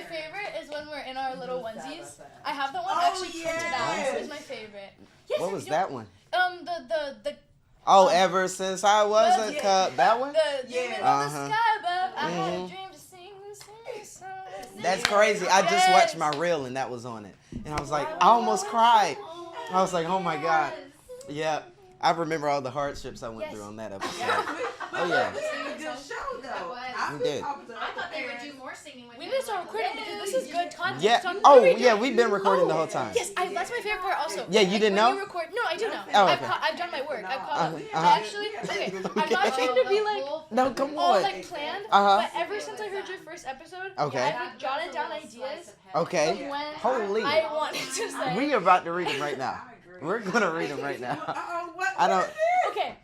favorite is when we're in our little onesies. I have that one actually printed out. It was my favorite. Yes, what was that one? The Oh, ever since I was a cub. That one? The sky above. I had a dream to sing song. That's crazy. I just watched my reel and that was on it. And I was like, I almost cried. I was like, oh my God. Yeah. I remember all the hardships I went through on that episode. Oh, yeah. We did. I thought they would do more singing with We need to start recording because this is good content. Yeah. Oh, yeah, we've been recording the whole time. Yes, that's my favorite part also. Yeah, you didn't know? No, I do know. Oh, okay. I've done my work. I've caught up. Actually, okay, I'm not trying to be like, no, come all on. like planned, but ever since I heard your first episode, okay. I've like, jotted down ideas okay. of when Holy. I wanted to say. We are about to read them right now. We're going to read them right now. I don't. Okay.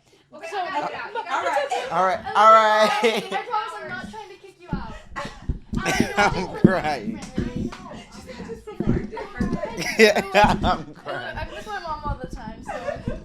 So, all right. I promise I'm not trying to kick you out. I'm crying. I'm crying. I'm with my mom all the time, so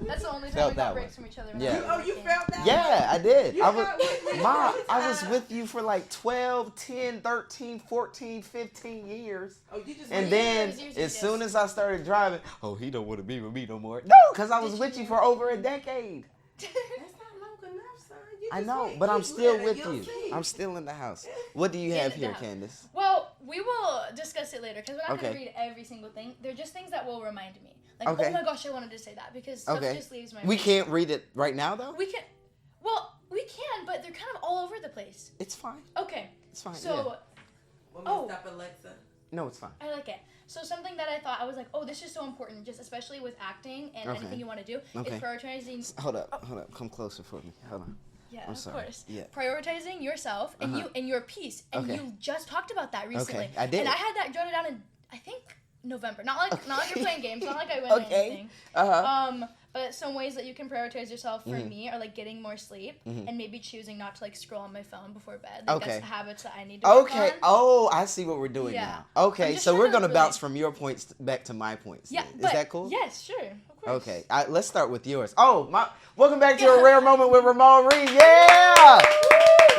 that's the only time we got breaks from each other. Yeah. Oh, you felt that? Yeah, I did. I was with you for like 12, 10, 13, 14, 15 years. Oh, you just and then as soon as I started driving, he don't want to be with me no more. No, because I was with you for over a decade. That's not long enough, son. I know, but I'm still with you. I'm still in the house. What do you have here, Candace? Well, we will discuss it later because we're not going to read every single thing. They're just things that will remind me. Like, oh my gosh, I wanted to say that because stuff just leaves my brain. We can't read it right now, though? We can. Well, we can, but they're kind of all over the place. It's fine. Okay. It's fine. So, stop Alexa. No, it's fine. I like it. So something that I thought, I was like, oh, this is so important, just especially with acting and anything you want to do, is prioritizing. Hold up. Come closer for me. Hold on. Yeah, I'm sorry. Of course. Yeah. Prioritizing yourself and you and your peace. And you just talked about that recently. Okay, I did. And I had that jotted down in, I think, November. Not like you're playing games. Not like I went or anything. But some ways that you can prioritize yourself for me are like getting more sleep and maybe choosing not to like scroll on my phone before bed. Like, that's habits that I need to work on. Oh, I see what we're doing now. Okay, so we're gonna bounce from your points back to my points. Yeah, is that cool? Yes, sure. Of course. Okay, let's start with yours. Welcome back to A Rare Moment with Ramon Reed. Yeah!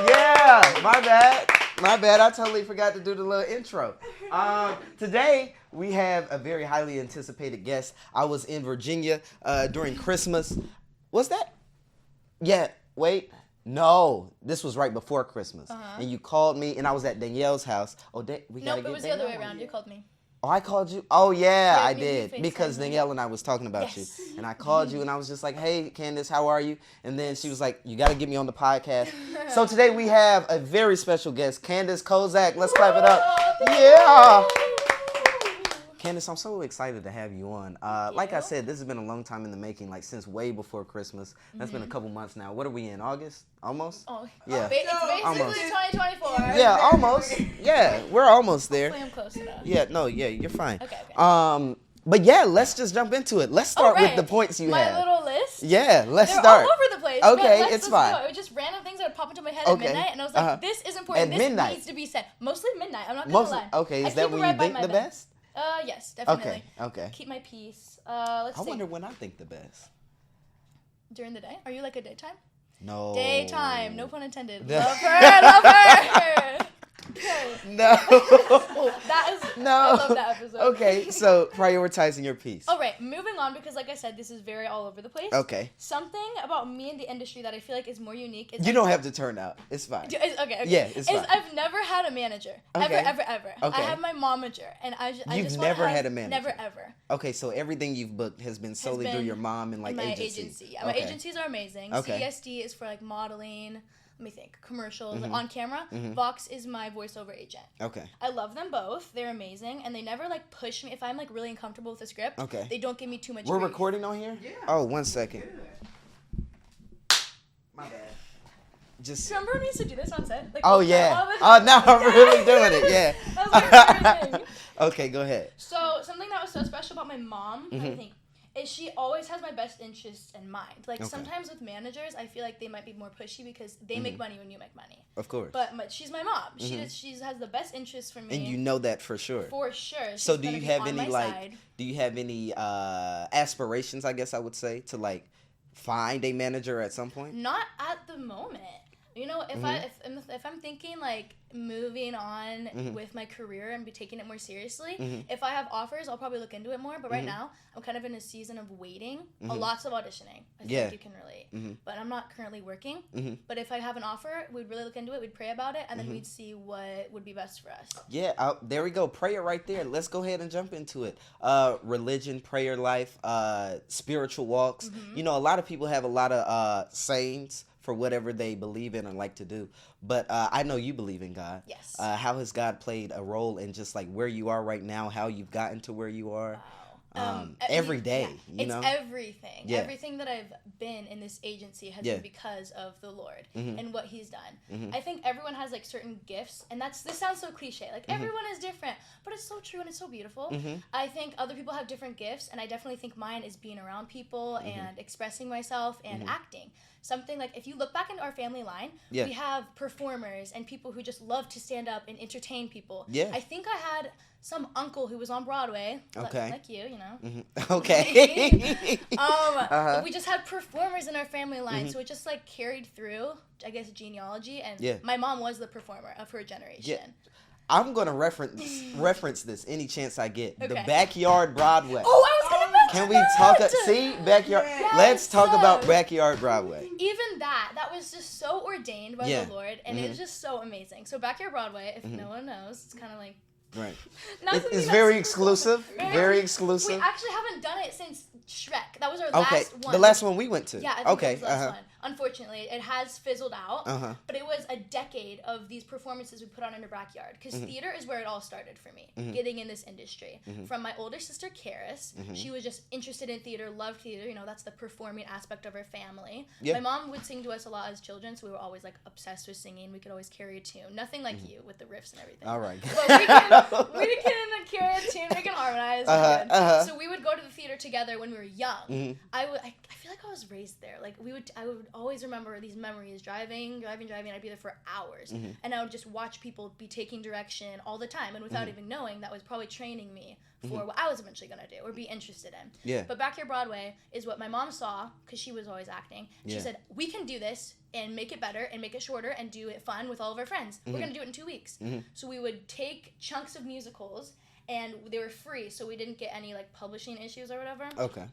Yeah, my bad. I totally forgot to do the little intro. Today, we have a very highly anticipated guest. I was in Virginia during Christmas. Was that? Yeah, wait. No, this was right before Christmas. And you called me, and I was at Danielle's house. Nope, it was the other way around. You called me. Oh, I called you? Oh, yeah, I did. Because Danielle and I was talking about you. And I called you, and I was just like, hey, Candace, how are you? And then she was like, you got to get me on the podcast. So today we have a very special guest, Candace Kozak. Let's clap it up. Yeah. Candace, I'm so excited to have you on. Like I said, this has been a long time in the making, like since way before Christmas. That's been a couple months now. What are we in, August? Almost? Oh, yeah. It's basically almost. 2024. Yeah, almost. Yeah, we're almost there. Hopefully I'm close enough. Yeah, no, yeah, you're fine. Okay. But yeah, let's just jump into it. Let's start with the points you have. My little list? Yeah, let's They're start. all over the place. Okay, it's fine. Go. It was just random things that would pop into my head at midnight, and I was like, this is important. At this midnight? needs to be said. Mostly midnight. I'm not going to lie. Okay, is that when you think the best? Yes, definitely. Okay. Keep my peace. Let's see. I wonder when I think the best. During the day? Are you like a daytime? No. Daytime. No pun intended. Love her. No. I love that episode. Okay, so prioritizing your peace. All right, moving on because like I said, this is very all over the place. Okay. Something about me in the industry that I feel like is more unique is... You don't have to turn out. It's fine. Okay. Yeah, it's fine. I've never had a manager. Okay. Ever. Okay. I have my momager, and I just You've never had a manager? Never, ever. Okay, so everything you've booked has been solely through your mom and like my agency. Yeah, my agencies are amazing. Okay. CSD is for like modeling... Let me think. Commercials, like on camera. Vox is my voiceover agent. Okay. I love them both. They're amazing, and they never like push me. If I'm like really uncomfortable with the script, they don't give me too much. We're grief. recording on here? Yeah. Oh, 1 second. My bad. Just. Remember when we used to do this on set? Like, yeah. Oh, now I'm really doing it. Yeah. That was my favorite thing. Okay, go ahead. So something that was so special about my mom, I think, is she always has my best interests in mind. Like sometimes with managers, I feel like they might be more pushy because they make money when you make money. Of course. But she's my mom. She has the best interests for me. And you know that for sure. For sure. So do you have any do you have any aspirations, I guess I would say, to like find a manager at some point? Not at the moment. You know, if I'm thinking like moving on with my career and be taking it more seriously, if I have offers, I'll probably look into it more. But right now, I'm kind of in a season of waiting. Lots of auditioning. I think you can relate. But I'm not currently working. But if I have an offer, we'd really look into it. We'd pray about it, and then we'd see what would be best for us. Yeah, there we go. Prayer right there. Let's go ahead and jump into it. Religion, prayer life, spiritual walks. You know, a lot of people have a lot of sayings for whatever they believe in or like to do. But I know you believe in God. Yes. How has God played a role in just like where you are right now, how you've gotten to where you are? Wow. Every day, you know? It's everything. Yeah. Everything that I've been in this agency has been because of the Lord and what He's done. I think everyone has like certain gifts, and this sounds so cliche. Like everyone is different, but it's so true and it's so beautiful. I think other people have different gifts, and I definitely think mine is being around people and expressing myself and acting. Something like, if you look back into our family line, we have performers and people who just love to stand up and entertain people. I think I had some uncle who was on Broadway, like you, you know. Okay. We just had performers in our family line, so it just like carried through, I guess, genealogy. And my mom was the performer of her generation. I'm gonna reference this any chance I get. The Backyard Broadway. Oh, I was gonna mention Can we talk? See, Backyard. Yes. Let's talk about Backyard Broadway. Even that was just so ordained by the Lord, and it was just so amazing. So Backyard Broadway, if no one knows, it's kind of like. Right. It's very exclusive. Very exclusive. We actually haven't done it since Shrek. That was our last one. The last one we went to. Yeah, I think that was the last one. Unfortunately, it has fizzled out, but it was a decade of these performances we put on in our backyard, because theater is where it all started for me, getting in this industry. From my older sister, Karis, she was just interested in theater, loved theater, you know, that's the performing aspect of her family. My mom would sing to us a lot as children, so we were always like obsessed with singing. We could always carry a tune. Nothing like you with the riffs and everything. All right. But we can carry a tune, we can harmonize. So we would go to the theater together when we were young. I feel like I was raised there. Like I would always remember these memories, driving. I'd be there for hours, and I would just watch people be taking direction all the time, and without even knowing, that was probably training me for what I was eventually gonna do or be interested in. But Backyard Broadway is what my mom saw, because she was always acting. She said, we can do this and make it better and make it shorter and do it fun with all of our friends. We're gonna do it in 2 weeks. So we would take chunks of musicals, and they were free, so we didn't get any like publishing issues or whatever. Okay.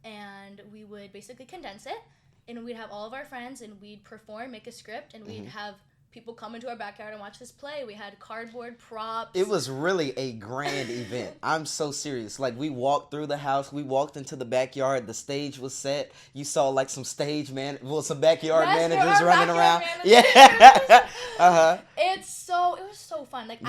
And we would basically condense it, and we'd have all of our friends, and we'd perform, make a script, and we'd have people come into our backyard and watch this play. We had cardboard props. It was really a grand event. I'm so serious. Like, we walked through the house, we walked into the backyard, the stage was set. You saw like some some backyard managers running around. It was so fun. Like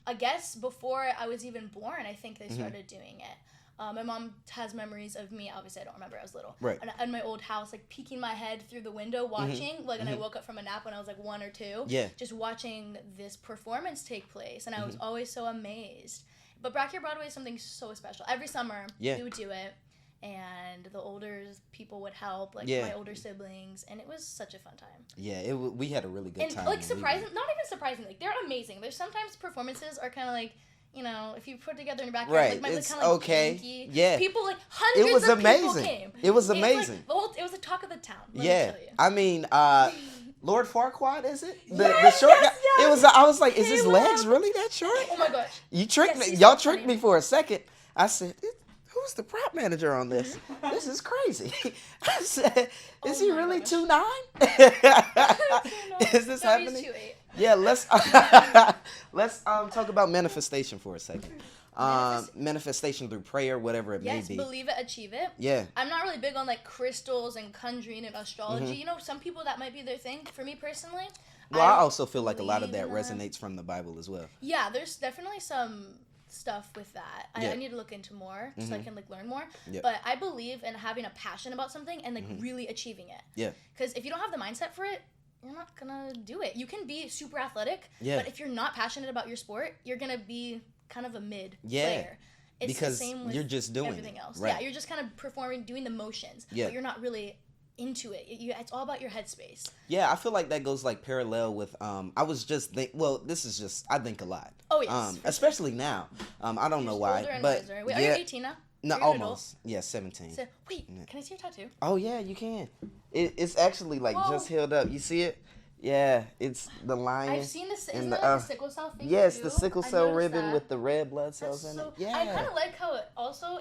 I guess before I was even born, I think they started doing it. My mom has memories of me. Obviously, I don't remember. I was little. Right. In my old house, like peeking my head through the window, watching. Like, and I woke up from a nap when I was like 1 or 2. Yeah. Just watching this performance take place, and I was always so amazed. But Backyard Broadway is something so special. Every summer, we would do it, and the older people would help, like my older siblings, and it was such a fun time. Yeah, we had a really good time. And like not even surprisingly, they're amazing. There's sometimes performances are kind of like, you know, if you put together in your backyard, like, might look kind of like janky. Yeah. People, like, hundreds of people came. It was amazing. It was the talk of the town. Let me tell you. I mean, Lord Farquaad, is it? The Yes, short guy? yes. It was. I was like, is his legs really that short? Oh my gosh. You tricked me. He's Y'all so tricked funny. me for a second. I said, who's the prop manager on this? This is crazy. I said, is he really 2'9"? Is this happening? He's 2'8". Yeah, let's talk about manifestation for a second. Manifestation through prayer, whatever it may be. Yes, believe it, achieve it. Yeah. I'm not really big on like crystals and conjuring and astrology. You know, some people that might be their thing. For me personally, well, I also feel like a lot of that resonates from the Bible as well. Yeah, there's definitely some stuff with that. I need to look into more so I can like learn more. But I believe in having a passion about something and like really achieving it. Yeah. Because if you don't have the mindset for it, you're not gonna do it. You can be super athletic, but if you're not passionate about your sport, you're gonna be kind of a mid player. It's because the same with you're just doing everything else. Right. Yeah, you're just kind of performing, doing the motions, but you're not really into it. It's all about your headspace. Yeah, I feel like that goes like parallel with I was just I think a lot. Oh yes. Especially now. I don't know why, but wait, are you 18 now? No, almost. Yeah, 17. So, wait, can I see your tattoo? Oh yeah, you can. It's actually like just healed up. You see it? Yeah, it's the lion. I've seen this. Isn't and that like the sickle cell thing? Yes, too? the sickle I cell noticed ribbon that. with the red blood cells That's in so, it. Yeah. I kind of like how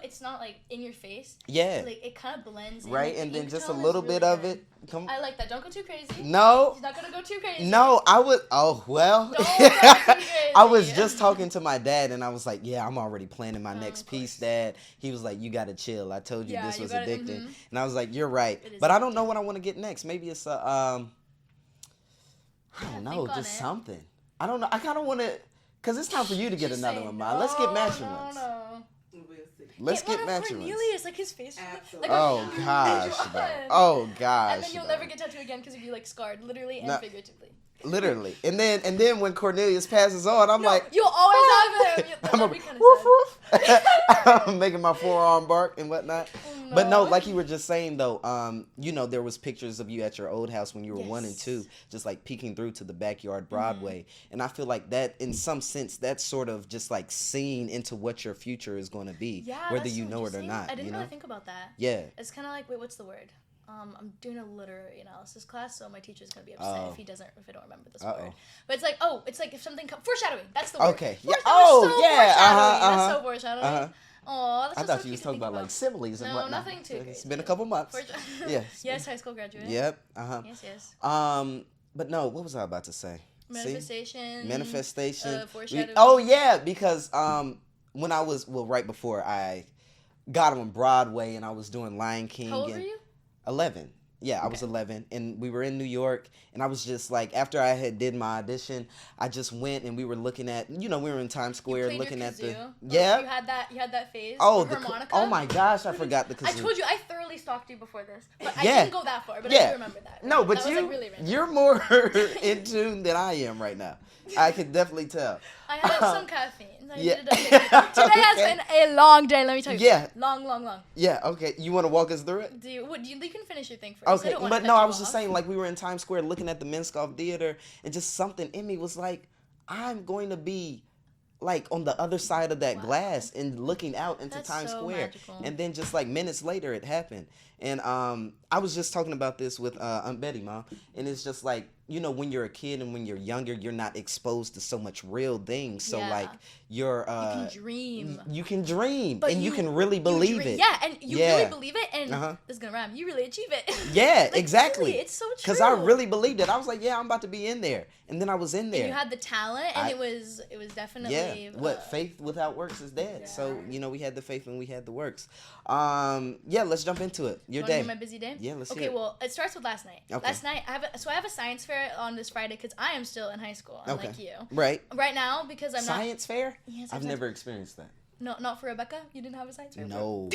it's not like in your face. Yeah. Like it kind of blends in. Right, like, and the then ink just a tone is little bit really of good. it. I like that. Don't go too crazy. No. He's not gonna go too crazy. No, I would. Oh well. Don't go too crazy. I was just talking to my dad, and I was like, "Yeah, I'm already planning my next piece, Dad." He was like, "You gotta chill. I told you this was addicting," and I was like, "You're right." But I don't know what I want to get next. Maybe it's a I don't know, just something. I don't know. I kind of want to, cause it's time for you to get another one, Ma. Let's get matching ones. No. Let's get matching ones. Cornelius, like his face. Absolutely. Like Oh gosh, bro. Oh gosh. And then you'll never get tattooed again because you'll be like scarred, literally and figuratively. Literally, and then when Cornelius passes on, I'm like, you'll always have him. I'm That'd be kind of sad. I'm making my forearm bark and whatnot. No. But no, like you were just saying though, there was pictures of you at your old house when you were 1 and 2, just like peeking through to the backyard Broadway. And I feel like that, in some sense, that's sort of just like seeing into what your future is going to be, whether you know it or not. I didn't really think about that. Yeah. It's kind of like, wait, what's the word? I'm doing a literary analysis class, so my teacher's gonna be upset if I don't remember this word. But it's like if something foreshadowing. That's the word. Okay. Yeah. Oh, yeah. That's so foreshadowing. Oh, that's I thought you was talking about like similes and whatnot. No, nothing too crazy. It's been a couple months. Yes. Yes, high school graduate. Yep. Yes. But no, what was I about to say? Manifestation. Foreshadowing. Because when I was right before I got on Broadway and I was doing Lion King. How old were you? 11. Yeah, I was 11, and we were in New York, and I was just like, after I had did my audition, I just went and we were looking at, we were in Times Square looking at the, yeah. You had that phase. Oh, the harmonica. Oh my gosh, I forgot the kazoo. I told you I thoroughly stalked you before this, but I didn't go that far. But I do remember that. No, but that was, like, really random. You're more in tune than I am right now. I can definitely tell. I had some caffeine. Today has been a long day, let me tell you. Yeah. Long. Yeah, okay. You want to walk us through it? You can finish your thing first. Okay, but no, I was just saying, like, we were in Times Square looking at the Minskoff Theater, and just something in me was like, I'm going to be, like, on the other side of that glass and looking out into Times Square. Magical. And then just, like, minutes later, it happened. And I was just talking about this with Aunt Betty, Mom, and it's just like, when you're a kid and when you're younger, you're not exposed to so much real things. So like you're you can dream. You can dream, but and you can really believe it. Yeah, and you really believe it, and this is gonna rhyme. You really achieve it. Yeah, like, exactly. Really, it's so true. Because I really believed it. I was like, yeah, I'm about to be in there, and then I was in there. And you had the talent, and it was definitely faith without works is dead. Yeah. So we had the faith and we had the works. Let's jump into it. Your day. My busy day. Yeah, let's hear it. Okay, well, it starts with last night. Okay. Last night I have a science fair on this Friday because I am still in high school, unlike you. Right. Right now because I'm science fair. Yes, I've never experienced that. No, not for Rebecca. You didn't have a science fair. No,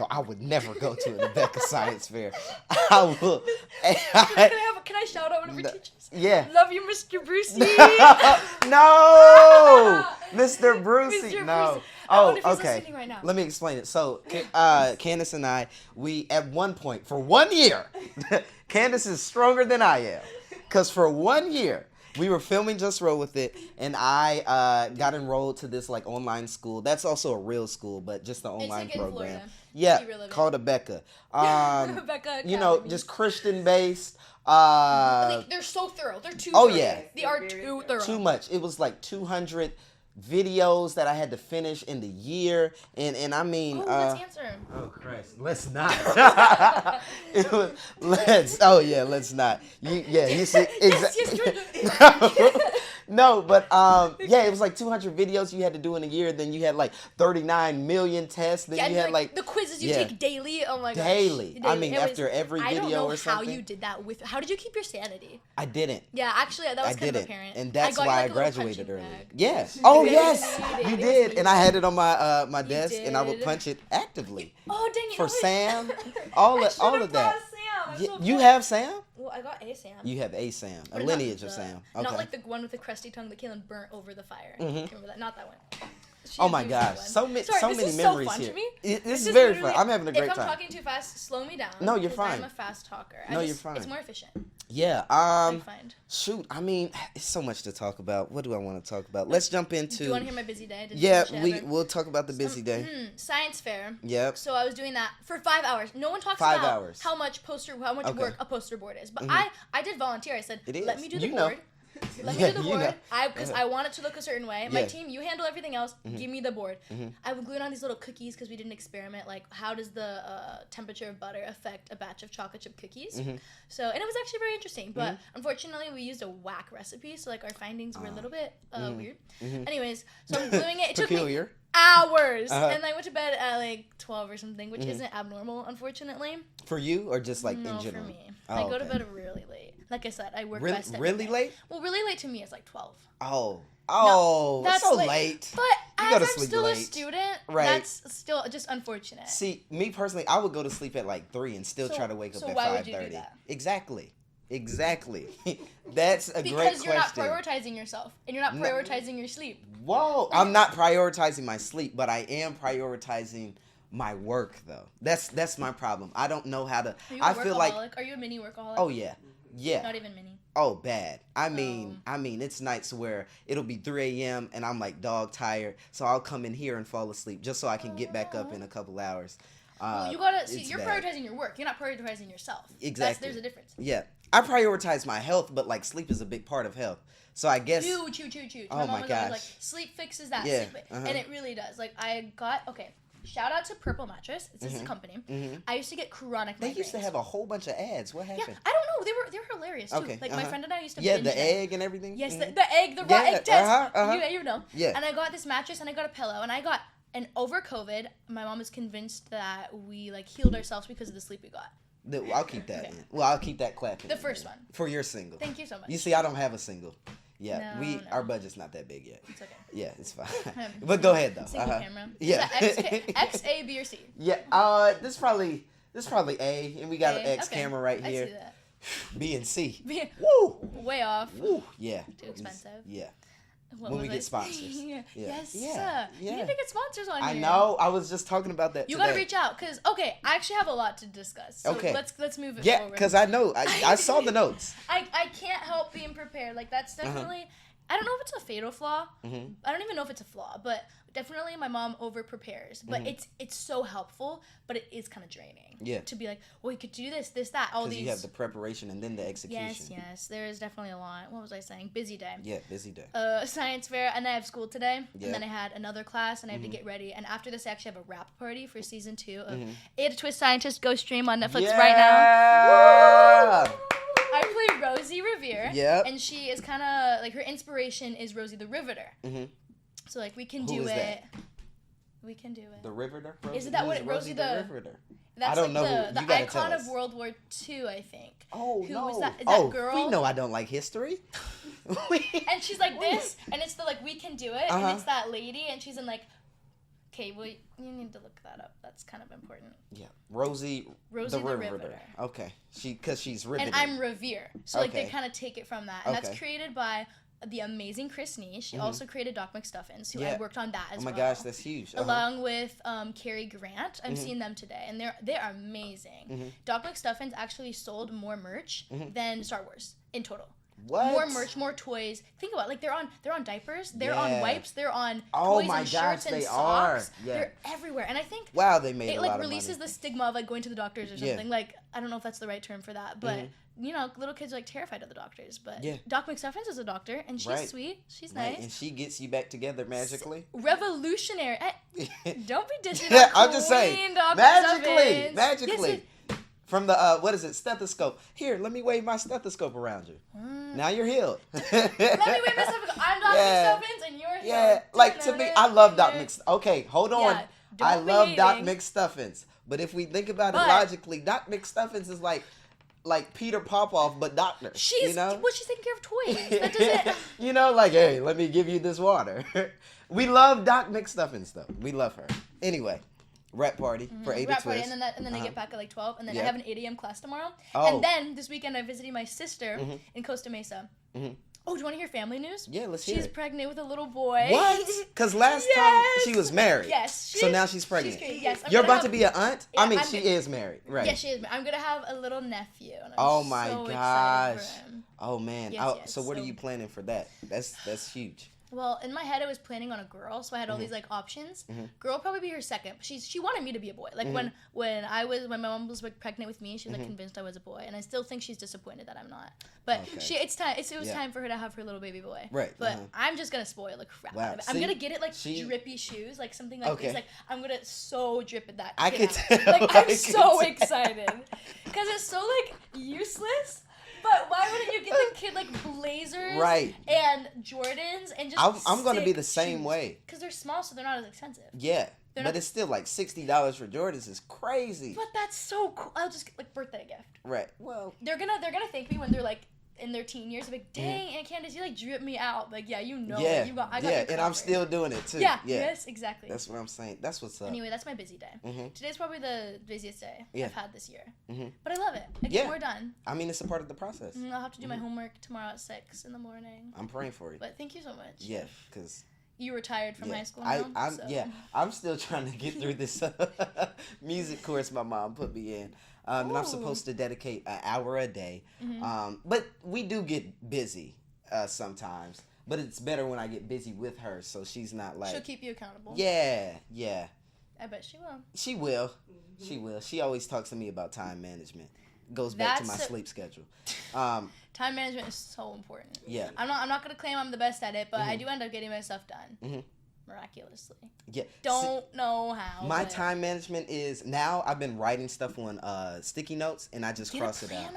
I would never go to a Rebecca science fair. I will. Can I shout out one of your teachers? Yeah. Love you, Mr. Brucey. No, Mr. Brucey. No. Oh, okay. Right now. Let me explain it. So, Candace and I, we at one point for 1 year, Candace is stronger than I am, because for 1 year. We were filming Just Roll With It, and I got enrolled to this like online school. That's also a real school, but just the online program. Yeah, called Rebecca. Rebecca. Just Christian based. They're so thorough. They're too. Oh thorough. yeah, they are too thorough. Too much. It was like 200 videos that I had to finish in the year, and I mean. Let's answer. Oh Christ, let's not. Let's not. You see. No, but it was like 200 videos you had to do in a year. Then you had like 39 million tests. Then you had like the quizzes you take daily. Oh my gosh. Daily. I mean, after every video or something. I don't know how you did that. How did you keep your sanity? I didn't. Yeah, actually, that was kind of apparent. And that's why I graduated early. Yeah. Oh yes, you did. And I had it on my my desk, and I would punch it actively. Oh dang it! For Sam, all of that. Sam. You have Sam? Well, I got a Sam. You have a Sam, a lineage of Sam. Okay. Not like the one with the crusty tongue that Kaylin burnt over the fire. Remember that? Not that one. Oh my gosh, so many memories so here. Me. This is very fun. I'm having a great time. If I'm talking too fast, slow me down. No, you're fine. I'm a fast talker. You're fine. It's more efficient. Yeah. I find. Shoot. I mean, it's so much to talk about. What do I want to talk about? Let's jump into. Do you want to hear my busy day? We'll talk about the busy day. Science fair. Yep. So I was doing that for 5 hours. No one talks 5 about hours. how much work a poster board is. But I did volunteer. I said, it is. let me do the you board. Know. Let me do the board. Because I want it to look a certain way. My team, you handle everything else. Give me the board. I would glue on these little cookies because we did an experiment. Like, how does the temperature of butter affect a batch of chocolate chip cookies? So, and it was actually very interesting. But unfortunately, we used a whack recipe. So, like, our findings were a little bit weird. Anyways, so I'm gluing it. It took me hours. And I went to bed at like 12 or something, which isn't abnormal, unfortunately. For you or just like in general? No, for me. I go to bed really late. Like I said, I work best at really late? Well, really late to me is like 12. That's so late. But as I'm still a student, that's still just unfortunate. See, me personally, I would go to sleep at like 3 and still try to wake up at 5:30. So why would you do that? Exactly. That's a great question. Because you're not prioritizing yourself, and you're not prioritizing your sleep. Whoa. I'm not prioritizing my sleep, but I am prioritizing my work, though. That's my problem. I don't know how to. Are you a workaholic? Are you a mini workaholic? Oh, yeah. Yeah. Not even mini. Oh, bad. I mean, it's nights where it'll be 3 a.m. and I'm like dog tired, so I'll come in here and fall asleep just so I can get back up in a couple hours. Well, you gotta see. You're prioritizing your work. You're not prioritizing yourself. Exactly. There's a difference. Yeah, I prioritize my health, but like sleep is a big part of health. So I guess. Huge. Oh my gosh. Like, sleep fixes that. Yeah. And it really does. Like shout out to Purple Mattress. It's this company. I used to get chronic migraines. They used to have a whole bunch of ads. What happened? Yeah, I don't know. They were hilarious too. Okay, like my friend and I used to binge binge the them. egg and everything. Yes, the egg, the raw egg test. You know. Yeah. And I got this mattress and I got a pillow and over COVID, my mom was convinced that we like healed ourselves because of the sleep we got. I'll keep that. Okay. Well, I'll keep that clapping. The first one. For your single. Thank you so much. You see, I don't have a single. Yeah, our budget's not that big yet. It's okay. Yeah, it's fine. But go ahead though. Single camera. Yeah. X, A, B, or C? Yeah. This is probably A, and we got an X camera right here. I see that. B and C. Woo. Way off. Woo. Yeah. Too expensive. Yeah. When we get sponsors. Yes. You need to get sponsors on here. I know. I was just talking about that. You got to reach out because I actually have a lot to discuss. So let's move it forward. Yeah, because I know. I saw the notes. I can't help being prepared. Like that's definitely. I don't know if it's a fatal flaw. I don't even know if it's a flaw, but definitely my mom over prepares. But it's so helpful, but it is kind of draining. Yeah. To be like, well, you could do this, that, all these. Because you have the preparation and then the execution. Yes. There is definitely a lot. What was I saying? Busy day. Yeah, busy day. Science fair, and I have school today. Yeah. And then I had another class, and I have to get ready. And after this, I actually have a wrap party for season 2 of Ada Twist Scientist Go Stream on Netflix right now. Woo! I play Rosie Revere. Yep. And she is kind of like her inspiration is Rosie the Riveter. So like we can do it. That? We can do it. The Riveter? Isn't that what Rosie the Riveter? That's I don't like know the icon of World War II, I think. Oh, Who no. was that? Is that girl? We know I don't like history. And she's like this, and it's the like we can do it, and it's that lady, and she's in like. Okay, well, you need to look that up. That's kind of important. Yeah, Rosie the Riveter. Okay, because she's riveting. And I'm Revere, so like they kind of take it from that, and that's created by the amazing Chris Nee. She also created Doc McStuffins, who I worked on that as well. Oh my gosh, that's huge. Along with Cary Grant, I'm seeing them today, and they are amazing. Doc McStuffins actually sold more merch than Star Wars in total. What? More merch, more toys. Think about it. Like they're on diapers, they're on wipes, they're on toys and shirts and socks. They're everywhere. And I think they made it a lot like of releases money. the stigma of like going to the doctors or something. Like I don't know if that's the right term for that, but you know, little kids are like terrified of the doctors. But Doc McStuffins is a doctor, and she's sweet. She's nice, and she gets you back together magically. Revolutionary. Don't be dishing. I'm just saying, Doc magically. Yes, from the stethoscope. Here, let me wave my stethoscope around you. Now you're healed. Let me wave my stethoscope. I'm Doc McStuffins and you're healed. Yeah, like to me, I love Doc McStuffins. Okay, hold on. I love Doc McStuffins. But if we think about it logically, Doc McStuffins is like Peter Popoff, but doctor. She's taking care of toys. That doesn't. You know, like, hey, let me give you this water. We love Doc McStuffins though. We love her. Anyway. Rap party for 8 to 12. And then I get back at like 12, and then I have an 8 a.m. class tomorrow. Oh. And then this weekend I'm visiting my sister in Costa Mesa. Oh, do you want to hear family news? Yeah, let's hear She's it. pregnant with a little boy. What? Because last time she was married. Yes. So now she's pregnant. Yes. You're about to be an aunt? Yeah, I mean, she is married, right? Yeah, she is. I'm going to have a little nephew. And oh my so gosh. excited for him. Oh man. Yes, so what are you planning for that? That's huge. Well, in my head, I was planning on a girl, so I had all these like options. Girl probably be her second. But she wanted me to be a boy. Like when my mom was like pregnant with me, she was like convinced I was a boy, and I still think she's disappointed that I'm not. But it was time for her to have her little baby boy. Right. But I'm just gonna spoil the crap out of it. I'm gonna get it like drippy shoes, like something like this. Like I'm gonna so drip at that. I can tell. Like I'm so excited because it's so like useless. But why wouldn't you get the kid like blazers and Jordans and just I'm going to be the same way. Because they're small, so they're not as expensive. Yeah. But it's still like $60 for Jordans is crazy. But that's so cool. I'll just get like birthday gift. Right. Well, they're gonna thank me when they're like in their teen years. Like, dang, Aunt Candace, you like drip me out. Like, yeah, you know. Yeah. I got and I'm still doing it too. Yeah. Yes, exactly. That's what I'm saying. That's what's up. Anyway, that's my busy day. Today's probably the busiest day I've had this year. But I love it. I get more done. I mean, it's a part of the process. I'll have to do my homework tomorrow at 6 in the morning. I'm praying for you. But thank you so much. Yeah, because you retired from high school now? I'm still trying to get through this music course my mom put me in. And I'm supposed to dedicate an hour a day. But we do get busy sometimes. But it's better when I get busy with her, so she's not like... She'll keep you accountable. Yeah. I bet she will. She will. She will. She always talks to me about time management. Goes back to my sleep schedule. Time management is so important. Yeah. I'm not gonna claim I'm the best at it, but I do end up getting my stuff done. Miraculously. Yeah. Don't know how. My time management is now I've been writing stuff on sticky notes and I just cross it out.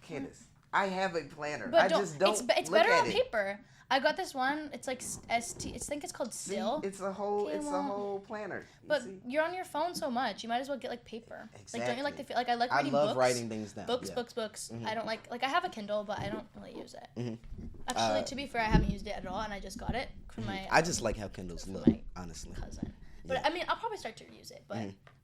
Candace. I have a planner. But I just don't. It's better on paper. I got this one. It's like I think it's called Still. It's a whole planner. But you're on your phone so much. You might as well get like paper. Exactly. Like don't you like the feel? Like I like reading books. I love writing things down. Books. I don't like I have a Kindle, but I don't really use it. Actually, to be fair, I haven't used it at all, and I just got it from my. I just like how Kindles look, honestly. Cousin, but I mean, I'll probably start to use it, but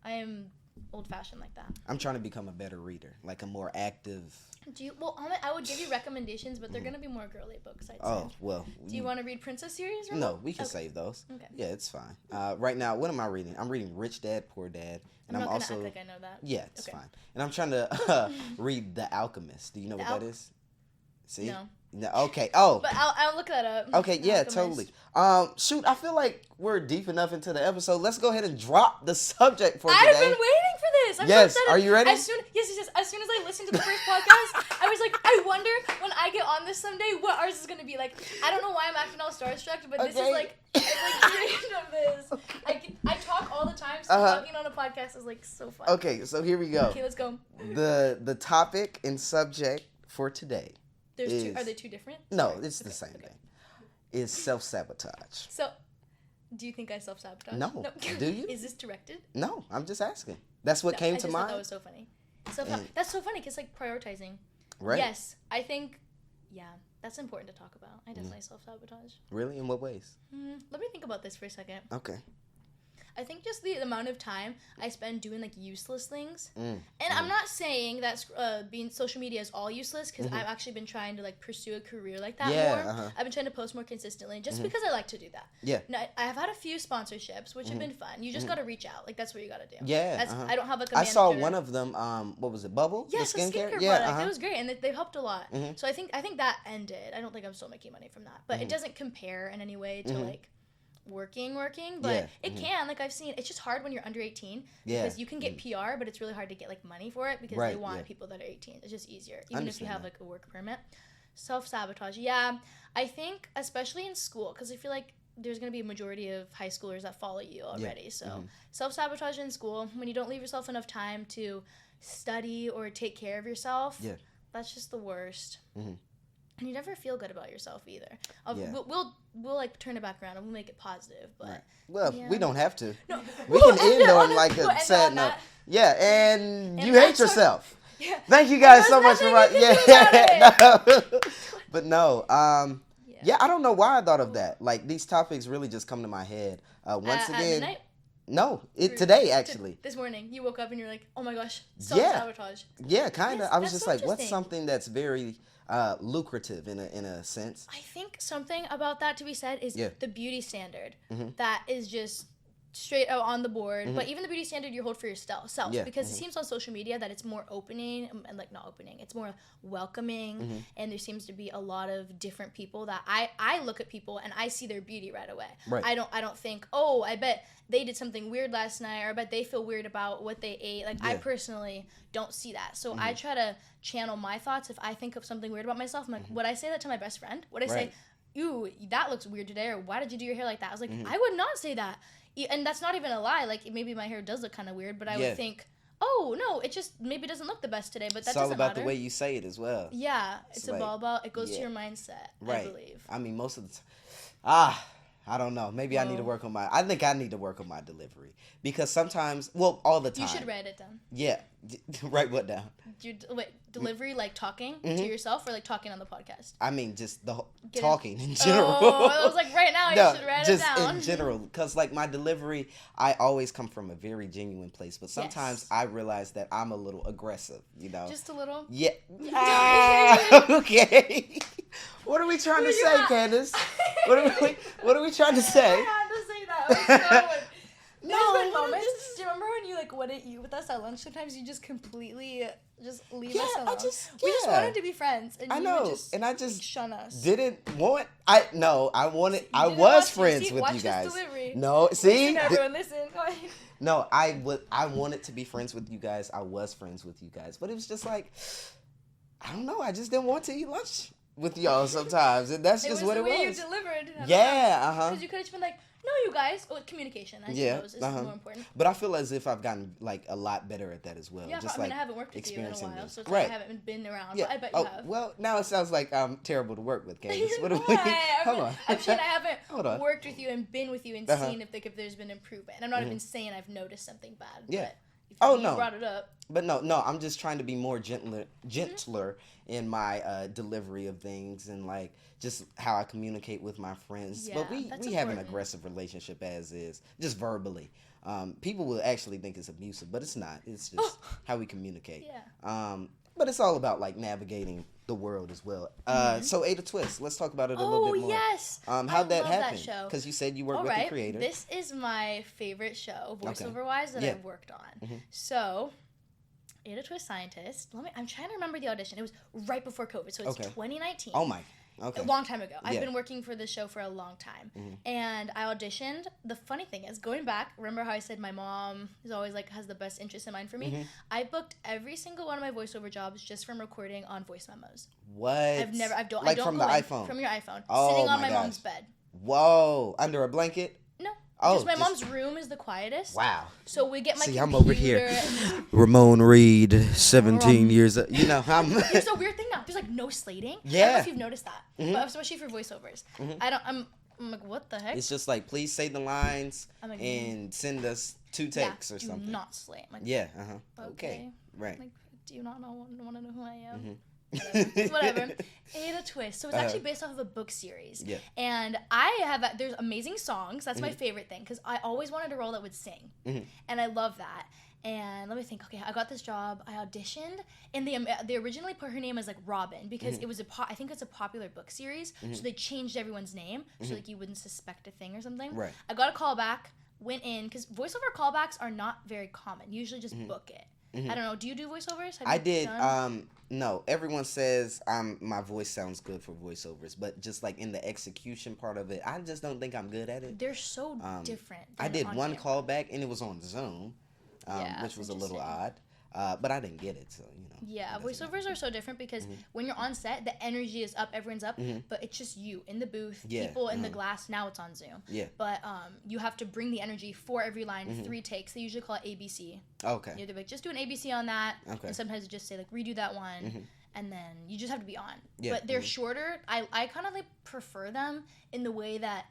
I am old-fashioned like that. I'm trying to become a better reader, like a more active. I would give you recommendations, but they're gonna be more girly books. I'd say. Oh well. Do you want to read princess series? Or no, we can save those. Okay. Yeah, it's fine. Right now, what am I reading? I'm reading Rich Dad Poor Dad, and I'm not also. gonna act like I know that. Yeah, it's fine. And I'm trying to read The Alchemist. Do you know what that is? See? No. No. Okay. Oh. But I'll look that up. Okay. Yeah. Totally. Shoot. I feel like we're deep enough into the episode. Let's go ahead and drop the subject for today. I've been waiting for this. I'm yes. so excited. Are you ready? Yes. As soon as I listened to the first podcast, I was like, I wonder when I get on this someday what ours is gonna be like. I don't know why I'm acting all starstruck, but this is like, dreamed of this. I talk all the time, so talking on a podcast is like so fun. Okay. So here we go. Okay, let's go. The topic and subject for today. Are they two different? No, it's the same thing. Is self-sabotage. So, do you think I self-sabotage? No. Do you? Is this directed? No, I'm just asking. That's what came to mind. That was so funny. That's so funny because like prioritizing. Right. Yes, I think. Yeah, that's important to talk about. I definitely self-sabotage. Really? In what ways? Let me think about this for a second. Okay. I think just the amount of time I spend doing like useless things, and I'm not saying that being social media is all useless because I've actually been trying to like pursue a career like that more. I've been trying to post more consistently just because I like to do that. Yeah. Now, I have had a few sponsorships which have been fun. You just got to reach out. Like that's what you got to do. Yeah. I don't have like a I saw manager. one of them. What was it? Bubble? Yes, the skincare product. It was great, and they've helped a lot. So I think that ended. I don't think I'm still making money from that, but it doesn't compare in any way to like. Working, but it can. Like I've seen, it's just hard when you're under 18 because you can get PR, but it's really hard to get like money for it because they want people that are 18. It's just easier, even if you have like a work permit. Self-sabotage, yeah. I think especially in school because I feel like there's gonna be a majority of high schoolers that follow you already. So self-sabotage in school when you don't leave yourself enough time to study or take care of yourself. Yeah, that's just the worst. And you never feel good about yourself either. We'll like turn it back around and we'll make it positive. But we don't have to. No, we can end on like a sad note. Yeah, and you hate yourself. Yeah. Thank you guys so much for watching. But no, I don't know why I thought of that. Like these topics really just come to my head. Once again. At midnight? No, today actually. This morning, you woke up and you're like, oh my gosh, self-sabotage. Yeah, kind of. I was just like, what's something that's very lucrative in a sense. I think something about that to be said is the beauty standard that is just straight out on the board, but even the beauty standard you hold for yourself, because it seems on social media that it's more opening and like not opening, it's more welcoming, and there seems to be a lot of different people that I look at people and I see their beauty right away. Right. I don't think, oh, I bet they did something weird last night, or I bet they feel weird about what they ate. Like I personally don't see that, so I try to channel my thoughts. If I think of something weird about myself, I'm like, would I say that to my best friend? Would I say, ew, that looks weird today, or why did you do your hair like that? I was like, I would not say that. And that's not even a lie. Like, maybe my hair does look kind of weird, but I would think, oh, no, it just maybe doesn't look the best today, but that doesn't matter. It's all about the way you say it as well. Yeah, it's like, all about, it goes to your mindset, I believe. I mean, most of the time, I don't know. Maybe I need to work on I think I need to work on my delivery. Because sometimes, well, all the time. You should write it down. Yeah. Write what down? Delivery, like talking to yourself, or like talking on the podcast? I mean, just the talking in general. Oh, I was like, right now you should write it down. Just in general. Because like my delivery, I always come from a very genuine place. But sometimes I realize that I'm a little aggressive, you know? Just a little? Yeah. Okay. What are we trying to say, Candace? What are we trying to say? I had to say that. There's been moments. Do you remember when you like wouldn't eat with us at lunch? Sometimes you just completely just leave us alone. We just wanted to be friends, and I just shun us. Didn't want. I was friends with you guys. No, see. Everyone, listen. No, I wanted to be friends with you guys. I was friends with you guys, but it was just like, I don't know. I just didn't want to eat lunch with y'all sometimes, and that's just what it was. The way you delivered. Because you could have just been like, no, you guys. Communication, I suppose, is more important. But I feel as if I've gotten like a lot better at that as well. Yeah, just, I haven't worked with you in a while, so it's like I haven't been around. Yeah. But I bet you have. Well, now it sounds like I'm terrible to work with, Candace. What do we? Hold on. I'm saying I haven't worked with you and been with you and seen if there's been improvement. I'm not even saying I've noticed something bad. Yeah. But you brought it up. But no, I'm just trying to be more gentler in my delivery of things, and like just how I communicate with my friends. Yeah, but we have an aggressive relationship as is, just verbally. People will actually think it's abusive, but it's not. It's just how we communicate. Yeah. But it's all about like navigating the world as well. So Ada Twist, let's talk about it a little bit more. Oh yes. How'd that happen? Because you said you worked with the creator. This is my favorite show, voiceover wise, that I've worked on. So Ada Twist Scientist. I'm trying to remember the audition. It was right before COVID, so it's 2019. Oh my. Okay. A long time ago. I've been working for this show for a long time. And I auditioned. The funny thing is, going back, remember how I said my mom is always like has the best interest in mind for me? I booked every single one of my voiceover jobs just from recording on voice memos. What? I don't from the iPhone? From your iPhone. Oh, sitting on my mom's bed. Whoa. Under a blanket? No. Because my mom's room is the quietest. Wow. So we get my computer. I'm over here. Ramon Reed, 17 years old. You know, There's a weird thing now. There's like no slating. Yeah. I don't know if you've noticed that. But especially for voiceovers. I'm like, what the heck? It's just like, please say the lines and send us 2 takes or something. Do not slate. Like, Okay. Right. Like, do you not want to know who I am? Whatever. Ada Twist. So it's actually based off of a book series. Yeah. And there's amazing songs. That's my favorite thing, because I always wanted a role that would sing. And I love that. And let me think. Okay, I got this job. I auditioned, and they originally put her name as like Robin, because it was I think it's a popular book series. So they changed everyone's name so like you wouldn't suspect a thing or something. Right. I got a call back, went in, because voiceover callbacks are not very common. Usually just book it. I don't know. Do you do voiceovers? I did. No, everyone says my voice sounds good for voiceovers, but just like in the execution part of it, I just don't think I'm good at it. They're so different. I did one callback, and it was on Zoom, which was a little odd. But I didn't get it, so you know. Yeah, voiceovers are so different because when you're on set, the energy is up, everyone's up, but it's just you in the booth, people in the glass. Now it's on Zoom. Yeah. But you have to bring the energy for every line, 3 takes. They usually call it ABC. Okay. You're like, just do an ABC on that. Okay. And sometimes you just say like redo that one. And then you just have to be on. Yeah. But they're shorter. I kind of like prefer them in the way that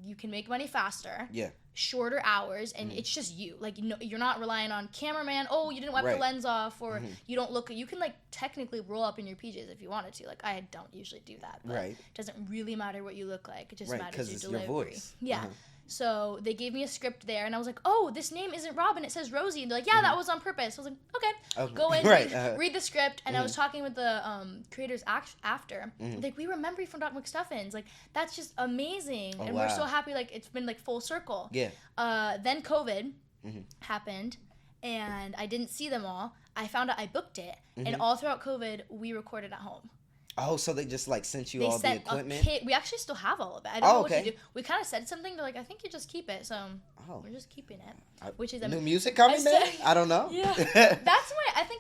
you can make money faster. Yeah. Shorter hours, and it's just you. Like, you know, you're not relying on cameraman. Oh, you didn't wipe the lens off, or you don't look. You can like technically roll up in your PJs if you wanted to. Like, I don't usually do that, but it doesn't really matter what you look like. It just matters your delivery. Your voice. Yeah. So they gave me a script there, and I was like, oh, this name isn't Robin, it says Rosie. And they're like, yeah, that was on purpose. I was like, okay. Go in, read the script. And I was talking with the creators after. Like, we remember you from Doc McStuffins. Like, that's just amazing. And we're so happy, like, it's been, like, full circle. Yeah. Then COVID happened, and I didn't see them all. I found out I booked it, and all throughout COVID, we recorded at home. Oh, so they just like sent you all the equipment? We actually still have all of it. I don't know what to do. We kind of said something. They're like, I think you just keep it. So we're just keeping it. Which is new music coming there? I don't know. Yeah, I think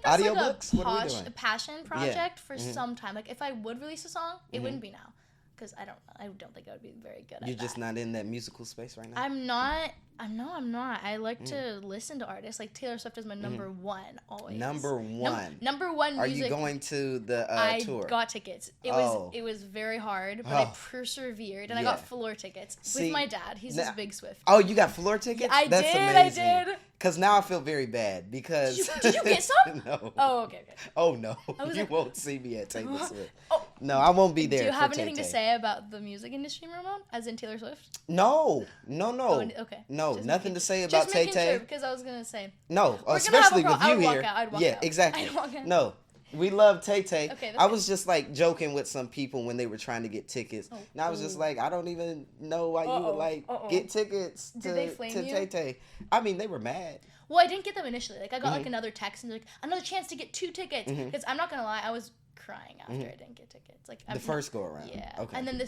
that's Audiobooks? like a passion project for some time. Like if I would release a song, it wouldn't be now. Because I don't think I would be very good at that. You're just not in that musical space right now? I'm not. I like to listen to artists. Like Taylor Swift is my number one always. Number one. Number one music. Are you going to the tour? I got tickets. It was very hard, but I persevered, and I got floor tickets with my dad. He's this big Swift. Oh, you got floor tickets? Yeah, That's amazing. I did. Because now I feel very bad because... Did you get some? No. Oh, okay. Oh, no. You won't see me at Taylor Swift. No, I won't be there. Do you have anything to say about the music industry, Ramon? As in Taylor Swift? No. Oh, okay. No, just nothing to say about Tay Tay. Sure, because I was going to say. No, especially with you here. I'd walk out. Exactly. I'd walk out. No. We love Tay Tay. Okay, I was just like joking with some people when they were trying to get tickets. And I was just like, I don't even know why you would like get tickets to Tay Tay. I mean, they were mad. Well, I didn't get them initially. Like I got like another text and like another chance to get 2 tickets. Because I'm not gonna lie, I was crying after I didn't get tickets. Like the first go around. Yeah. Okay. And then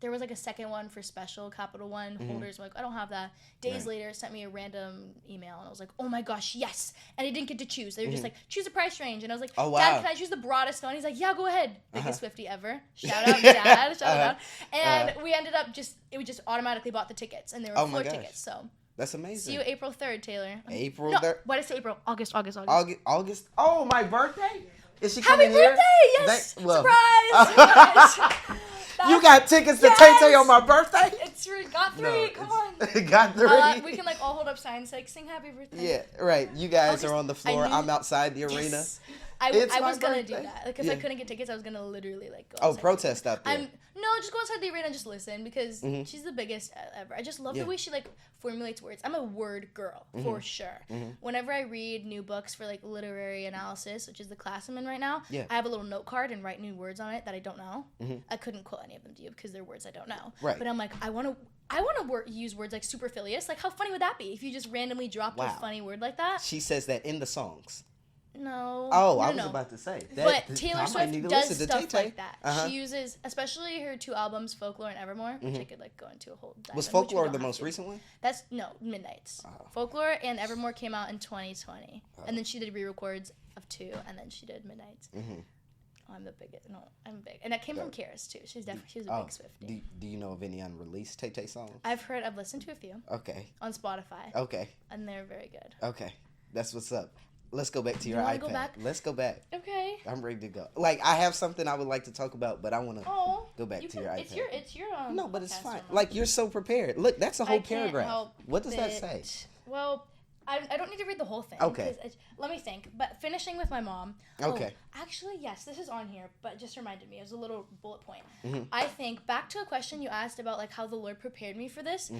there was like a second one for special Capital One holders. I'm like, I don't have that. Days later, sent me a random email and I was like, oh my gosh, yes. And I didn't get to choose. They were just like, choose a price range. And I was like, Dad, can I choose the broadest one? He's like, yeah, go ahead. Biggest Swiftie ever. Shout out, Dad. Shout out. And we ended up we just automatically bought the tickets, and they were 4 tickets. So. That's amazing. See you April 3rd, Taylor. April 3rd? Why did I say April? August. August? Oh, my birthday? Is she Happy coming here? Happy birthday! Yes! Surprise! You got tickets to Tay Tay on my birthday? Got 3. Come on. Got 3. We can like all hold up signs like sing happy birthday. Yeah, right. You guys are on the floor. I'm outside the arena. I was gonna do that. Like if I couldn't get tickets, I was gonna literally like go. Oh, protest out there. No, just go outside the arena and just listen because she's the biggest ever. I just love the way she like formulates words. I'm a word girl for sure. Whenever I read new books for like literary analysis, which is the class I'm in right now, I have a little note card and write new words on it that I don't know. I couldn't quote any of them to you because they're words I don't know. Right. But I'm like, I want to use words like supercilious. Like how funny would that be if you just randomly dropped a funny word like that? She says that in the songs. No. Oh, I was about to say. But Taylor Swift does stuff like that. She uses, especially her 2 albums, Folklore and Evermore, which I could like go into a whole dive. Was Folklore the most recent one? Midnights. Folklore and Evermore came out in 2020, and then she did re-records of 2, and then she did Midnights. Oh, I'm the biggest. No, I'm big, and that came from Karis too. She was a big Swiftie. Do you know of any unreleased Tay Tay songs? I've listened to a few. Okay. On Spotify. Okay. And they're very good. Okay, that's what's up. Let's go back to your iPad. Go back? Let's go back. Okay. I'm ready to go. Like I have something I would like to talk about, but I want to go back to your iPad. It's your No, but it's fine. Like you're so prepared. Look, that's a whole paragraph. What does that say? Well, I don't need to read the whole thing. Okay. Let me think. But finishing with my mom. Okay. Actually, yes, this is on here, but just reminded me. It was a little bullet point. I think back to a question you asked about like how the Lord prepared me for this.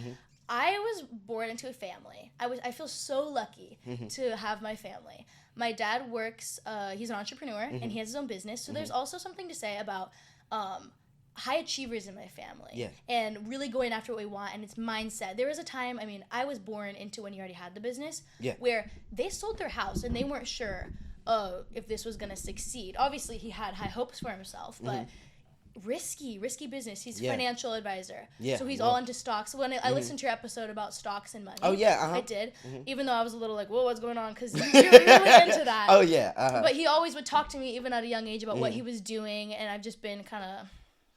I was born into a family. I feel so lucky to have my family. My dad works, he's an entrepreneur, and he has his own business. So there's also something to say about high achievers in my family and really going after what we want, and it's mindset. There was a time, I was born into when he already had the business, where they sold their house and they weren't sure if this was going to succeed. Obviously, he had high hopes for himself, but risky business. He's a financial advisor, so he's all into stocks. When I listened to your episode about stocks and money, I did, even though I was a little like, whoa, what's going on, because you're really into that. But he always would talk to me even at a young age about what he was doing, and I've just been kind of,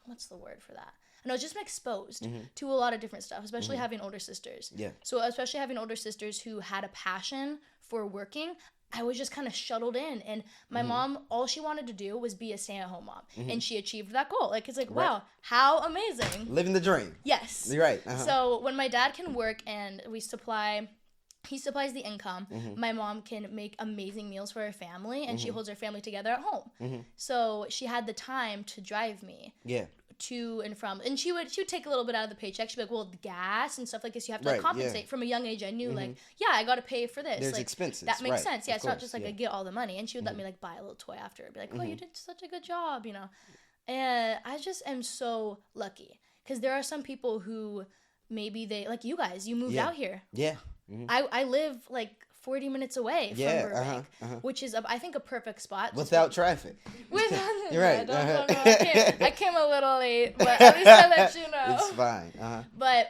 what's the word for that? And I was just been exposed to a lot of different stuff, especially having older sisters. So especially having older sisters who had a passion for working, I was just kind of shuttled in, and my mom, all she wanted to do was be a stay-at-home mom, and she achieved that goal. Like, it's like, wow, how amazing. Living the dream. Yes. You're right. So when my dad can work and he supplies the income, my mom can make amazing meals for her family, and she holds her family together at home. So she had the time to drive me to and from, and she would take a little bit out of the paycheck. She'd be like, well, the gas and stuff like this, you have to like, compensate. From a young age. I knew like, I got to pay for this. There's like, expenses. That makes sense. Yeah, it's not just like I get all the money. And she would let me like buy a little toy after. Be like, oh, you did such a good job, you know. And I just am so lucky because there are some people who maybe they like you guys. You moved out here. Yeah. I live like 40 minutes away from Burbank, which is, I think, a perfect spot. Without traffic. You're right. I came a little late, but at least I let you know. It's fine. But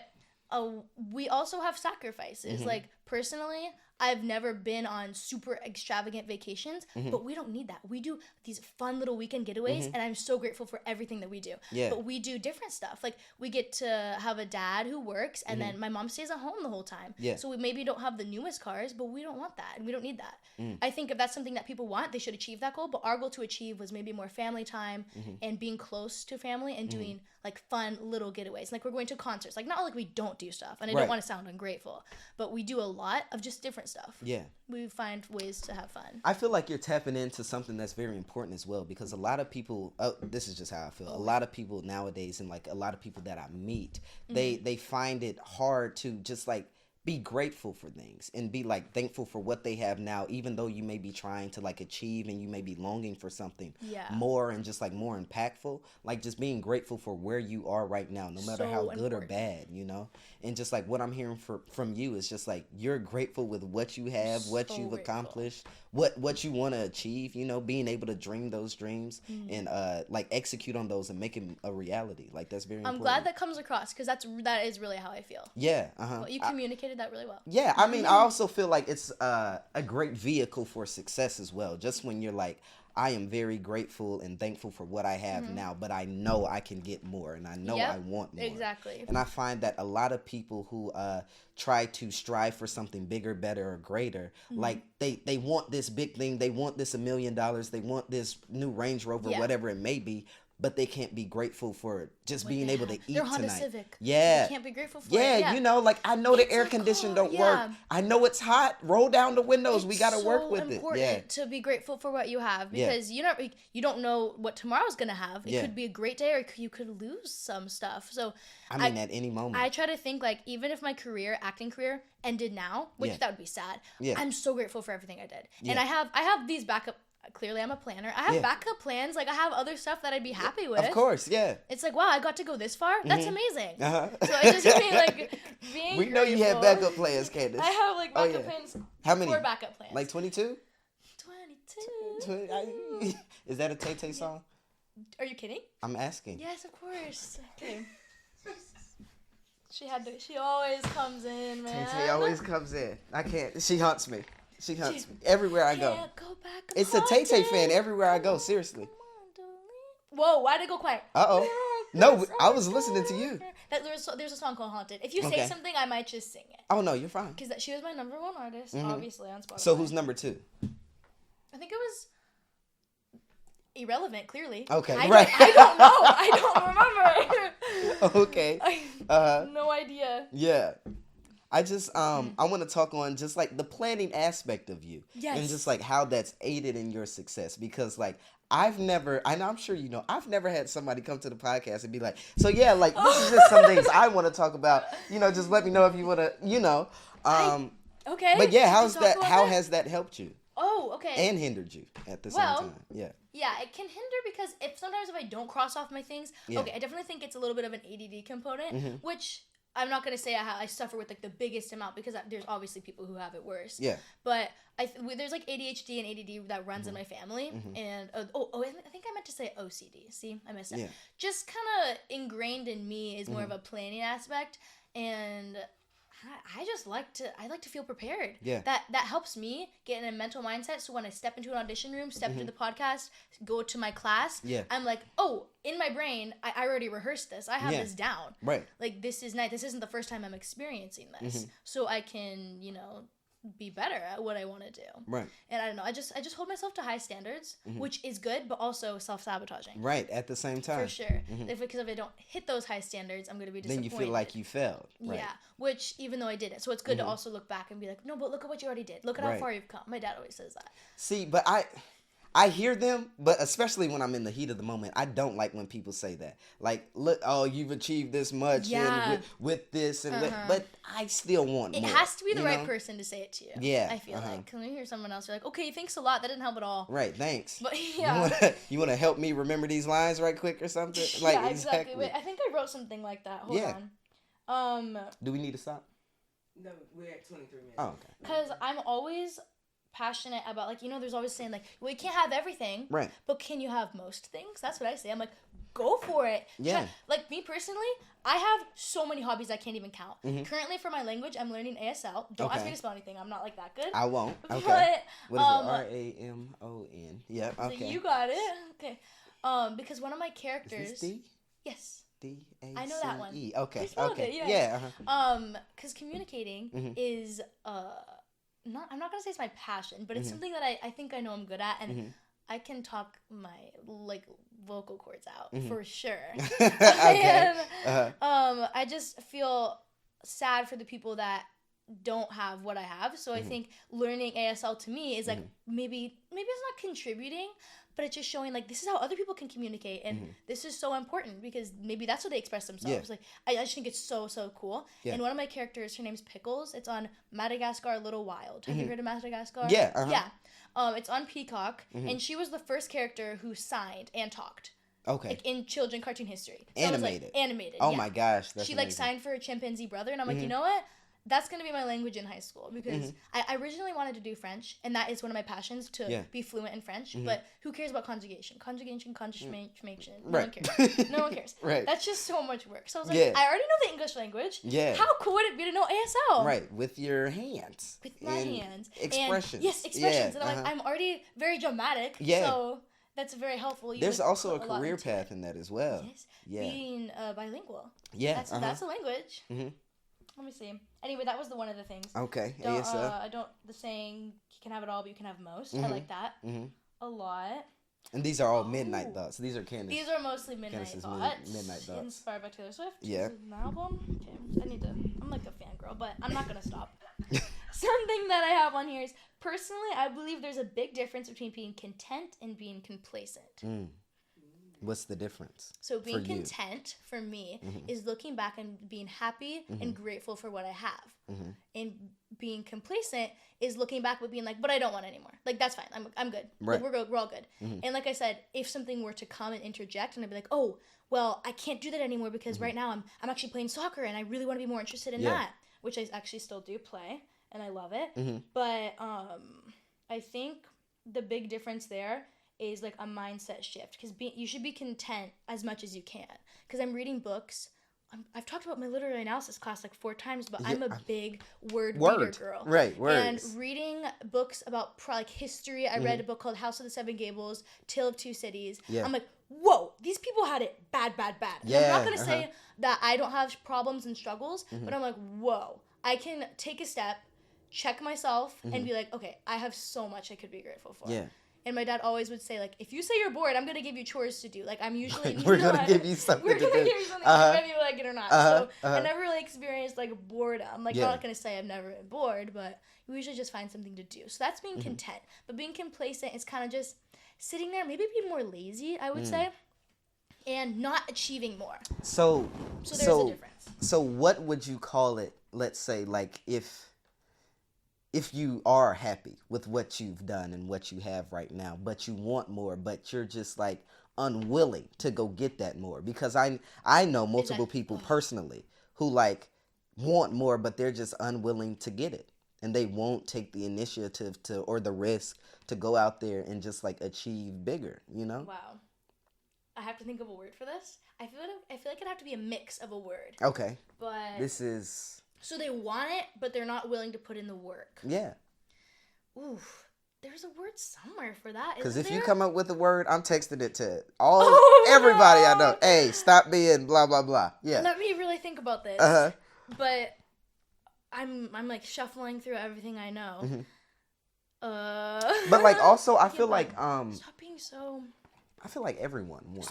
we also have sacrifices. Like, personally, I've never been on super extravagant vacations, but we don't need that. We do these fun little weekend getaways, and I'm so grateful for everything that we do. Yeah. But we do different stuff. Like, we get to have a dad who works, and then my mom stays at home the whole time. Yeah. So we maybe don't have the newest cars, but we don't want that, and we don't need that. I think if that's something that people want, they should achieve that goal. But our goal to achieve was maybe more family time and being close to family and doing, like, fun little getaways. Like, we're going to concerts. Like, not like we don't do stuff, and I don't want to sound ungrateful, but we do a lot of just different stuff. Yeah. We find ways to have fun. I feel like you're tapping into something that's very important as well, because a lot of people, this is just how I feel. A lot of people nowadays, and like a lot of people that I meet, they find it hard to just like be grateful for things and be like thankful for what they have now, even though you may be trying to like achieve and you may be longing for something more and just like more impactful. Like, just being grateful for where you are right now, no matter how good or bad, you know. And just like what I'm hearing from you is just like you're grateful with what you have, what you've accomplished, what you want to achieve, you know, being able to dream those dreams and like execute on those and make them a reality. Like, that's very important. I'm glad that comes across, because that is really how I feel. Yeah. Well, you communicated that really well. Yeah, I mean, I also feel like it's a great vehicle for success as well. Just when you're like, I am very grateful and thankful for what I have now, but I know I can get more, and I know I want more. Exactly. And I find that a lot of people who try to strive for something bigger, better, or greater, like they want this big thing, they want this $1 million, they want this new Range Rover, whatever it may be, but they can't be grateful for just being able to eat their Honda tonight. Civic. Yeah. They can't be grateful for it. Yeah, you know, like, I know the air conditioner don't work. I know it's hot. Roll down the windows. We got to work with it. Yeah. It's to be grateful for what you have, because you don't know what tomorrow's going to have. It could be a great day, or you could lose some stuff. So I mean, at any moment. I try to think, like, even if my acting career ended now, which that would be sad, I'm so grateful for everything I did. And I have these backup. Clearly, I'm a planner. I have backup plans. Like, I have other stuff that I'd be happy with. Of course, yeah. It's like, wow, I got to go this far? That's amazing. So it just means, like, being We know you have backup plans, Candace. I have, like, backup plans. How many? 4 backup plans. Like 22? 22. Is that a Tay-Tay song? Are you kidding? I'm asking. Yes, of course. Okay. She always comes in, man. Tay-Tay always comes in. I can't. She haunts me. She hunts me everywhere I go. It's a Tay-Tay fan everywhere I go, seriously. Whoa, why'd it go quiet? Uh-oh. No, I was listening to you. There's a song called Haunted. If you say something, I might just sing it. Oh, no, you're fine. Because she was my number 1 artist, obviously, on Spotify. So who's number 2? I think it was Irrelevant, clearly. Okay, right. I don't know. I don't remember. Okay. No idea. Yeah. I just I want to talk on just like the planning aspect of you, and just like how that's aided in your success, because like I've never, and I'm sure you know, I've never had somebody come to the podcast and be like, so yeah, like this is just some things I want to talk about, you know, just let me know if you want to, you know, okay. But yeah, how has that helped you? Oh, okay. And hindered you at the same time. Yeah. Yeah, it can hinder because sometimes if I don't cross off my things, okay, I definitely think it's a little bit of an ADD component, which I'm not going to say I suffer with like the biggest amount, because there's obviously people who have it worse. Yeah. But there's like ADHD and ADD that runs in my family. And I think I meant to say OCD. See, I missed it. Yeah. Just kind of ingrained in me is more of a planning aspect, and I just like to feel prepared. Yeah. That helps me get in a mental mindset, so when I step into an audition room, step into the podcast, go to my class, I'm like, oh, in my brain, I already rehearsed this. I have this down. Right. Like, this is nice. This isn't the first time I'm experiencing this. So I can, you know, be better at what I want to do. Right. And I don't know, I just hold myself to high standards, which is good, but also self-sabotaging. Right, at the same time. For sure. Because if I don't hit those high standards, I'm going to be disappointed. Then you feel like you failed. Right. Yeah, which even though I did it. So it's good to also look back and be like, no, but look at what you already did. Look at how far you've come. My dad always says that. See, but I hear them, but especially when I'm in the heat of the moment, I don't like when people say that. Like, look, oh, you've achieved this much and with this and but I still want more. It has to be the right person to say it to you. Yeah. I feel like. When you hear someone else, you're like, okay, thanks a lot. That didn't help at all. Right, thanks. But yeah. You wanna help me remember these lines right quick or something? Like, yeah, exactly. Wait, I think I wrote something like that. Hold on. Do we need to stop? No, we're at 23 minutes. Oh, okay. Because I'm always passionate about, like, there's always saying, like, well, you can't have everything. Right. But can you have most things? That's what I say. I'm like, go for it. Yeah. Like, me personally, I have so many hobbies I can't even count. Currently, for my language, I'm learning ASL. Don't ask me to spell anything. I'm not, like, that good. I won't. Okay. But, what is it? Ramon? Yeah, okay. So you got it. Okay. Because one of my characters... Is this D? Yes. D-A-C-E. I know that one. Okay. Okay. It, yeah. Because communicating is I'm not gonna say it's my passion, but it's something that I think I know I'm good at, and I can talk my vocal cords out for sure. Okay. I just feel sad for the people that don't have what I have. So I think learning ASL to me is like maybe it's not contributing, but it's just showing like this is how other people can communicate, and this is so important because maybe that's how they express themselves. Like I just think it's so cool. And one of my characters, her name's Pickles. It's on Madagascar a Little Wild. Have you heard of Madagascar? Yeah. Yeah. It's on Peacock, and she was the first character who signed and talked. Okay. Like in children cartoon history. So animated. Animated. Oh my gosh, that's she amazing. signed for her chimpanzee brother, and I'm like, you know what? That's going to be my language in high school because I originally wanted to do French, and that is one of my passions to be fluent in French, but who cares about conjugation? Conjugation. No one cares. No one cares. Right. That's just so much work. So I was like, I already know the English language. Yeah. How cool would it be to know ASL? Right, with your hands. With my hands. Expressions. And, yes, expressions. And I'm like, I'm already very dramatic, so that's very helpful. There's also a career path in that as well. Yes. Yeah. Being bilingual. Yeah. That's a language. Let me see. Anyway, that was one of the things. Okay. ASL. The saying, you can have it all, but you can have most. I like that a lot. And these are all midnight thoughts. These are Candace. These are mostly midnight thoughts. Midnight thoughts. Inspired by Taylor Swift. Yeah. This is an album. Okay, I'm like a fangirl, but I'm not going to stop. Something that I have on here is, personally, I believe there's a big difference between being content and being complacent. What's the difference? So being content for me is looking back and being happy and grateful for what I have. And being complacent is looking back but being like, but I don't want anymore. Like, that's fine. I'm good. Right. Like, we're all good. And like I said, if something were to come and interject and I'd be like, oh, well, I can't do that anymore because right now I'm actually playing soccer and I really want to be more interested in that, which I actually still do play and I love it. But I think the big difference there is like a mindset shift, because you should be content as much as you can, because I'm reading books. I've talked about my literary analysis class like 4 times, but I'm a big word reader girl. Right, words. And reading books about like history, I read a book called House of the Seven Gables, Tale of Two Cities. I'm like, whoa, these people had it bad. Yeah, I'm not going to say that I don't have problems and struggles, but I'm like, whoa, I can take a step, check myself, and be like, okay, I have so much I could be grateful for. Yeah. And my dad always would say, like, if you say you're bored, I'm going to give you chores to do. Like, I'm usually... We're going to give you something to do. We're going to give you something to do, whether you like it or not. So I never really experienced, like, boredom. Like, I'm not going to say I've never been bored, but we usually just find something to do. So that's being content. But being complacent is kind of just sitting there, maybe being more lazy, I would say, and not achieving more. So there's a difference. So what would you call it, let's say, like, if you are happy with what you've done and what you have right now, but you want more, but you're just like unwilling to go get that more? Because I know multiple people personally who like want more, but they're just unwilling to get it. And they won't take the initiative or the risk to go out there and just like achieve bigger, you know? Wow. I have to think of a word for this. I feel like it'd have to be a mix of a word. Okay. But this is... So they want it, but they're not willing to put in the work. Yeah. Oof. There's a word somewhere for that. Because if you come up with a word, I'm texting it to everybody I know. Hey, stop being blah, blah, blah. Yeah. Let me really think about this. But I'm like shuffling through everything I know. But like also, I feel like... Stop being so... I feel like everyone wants...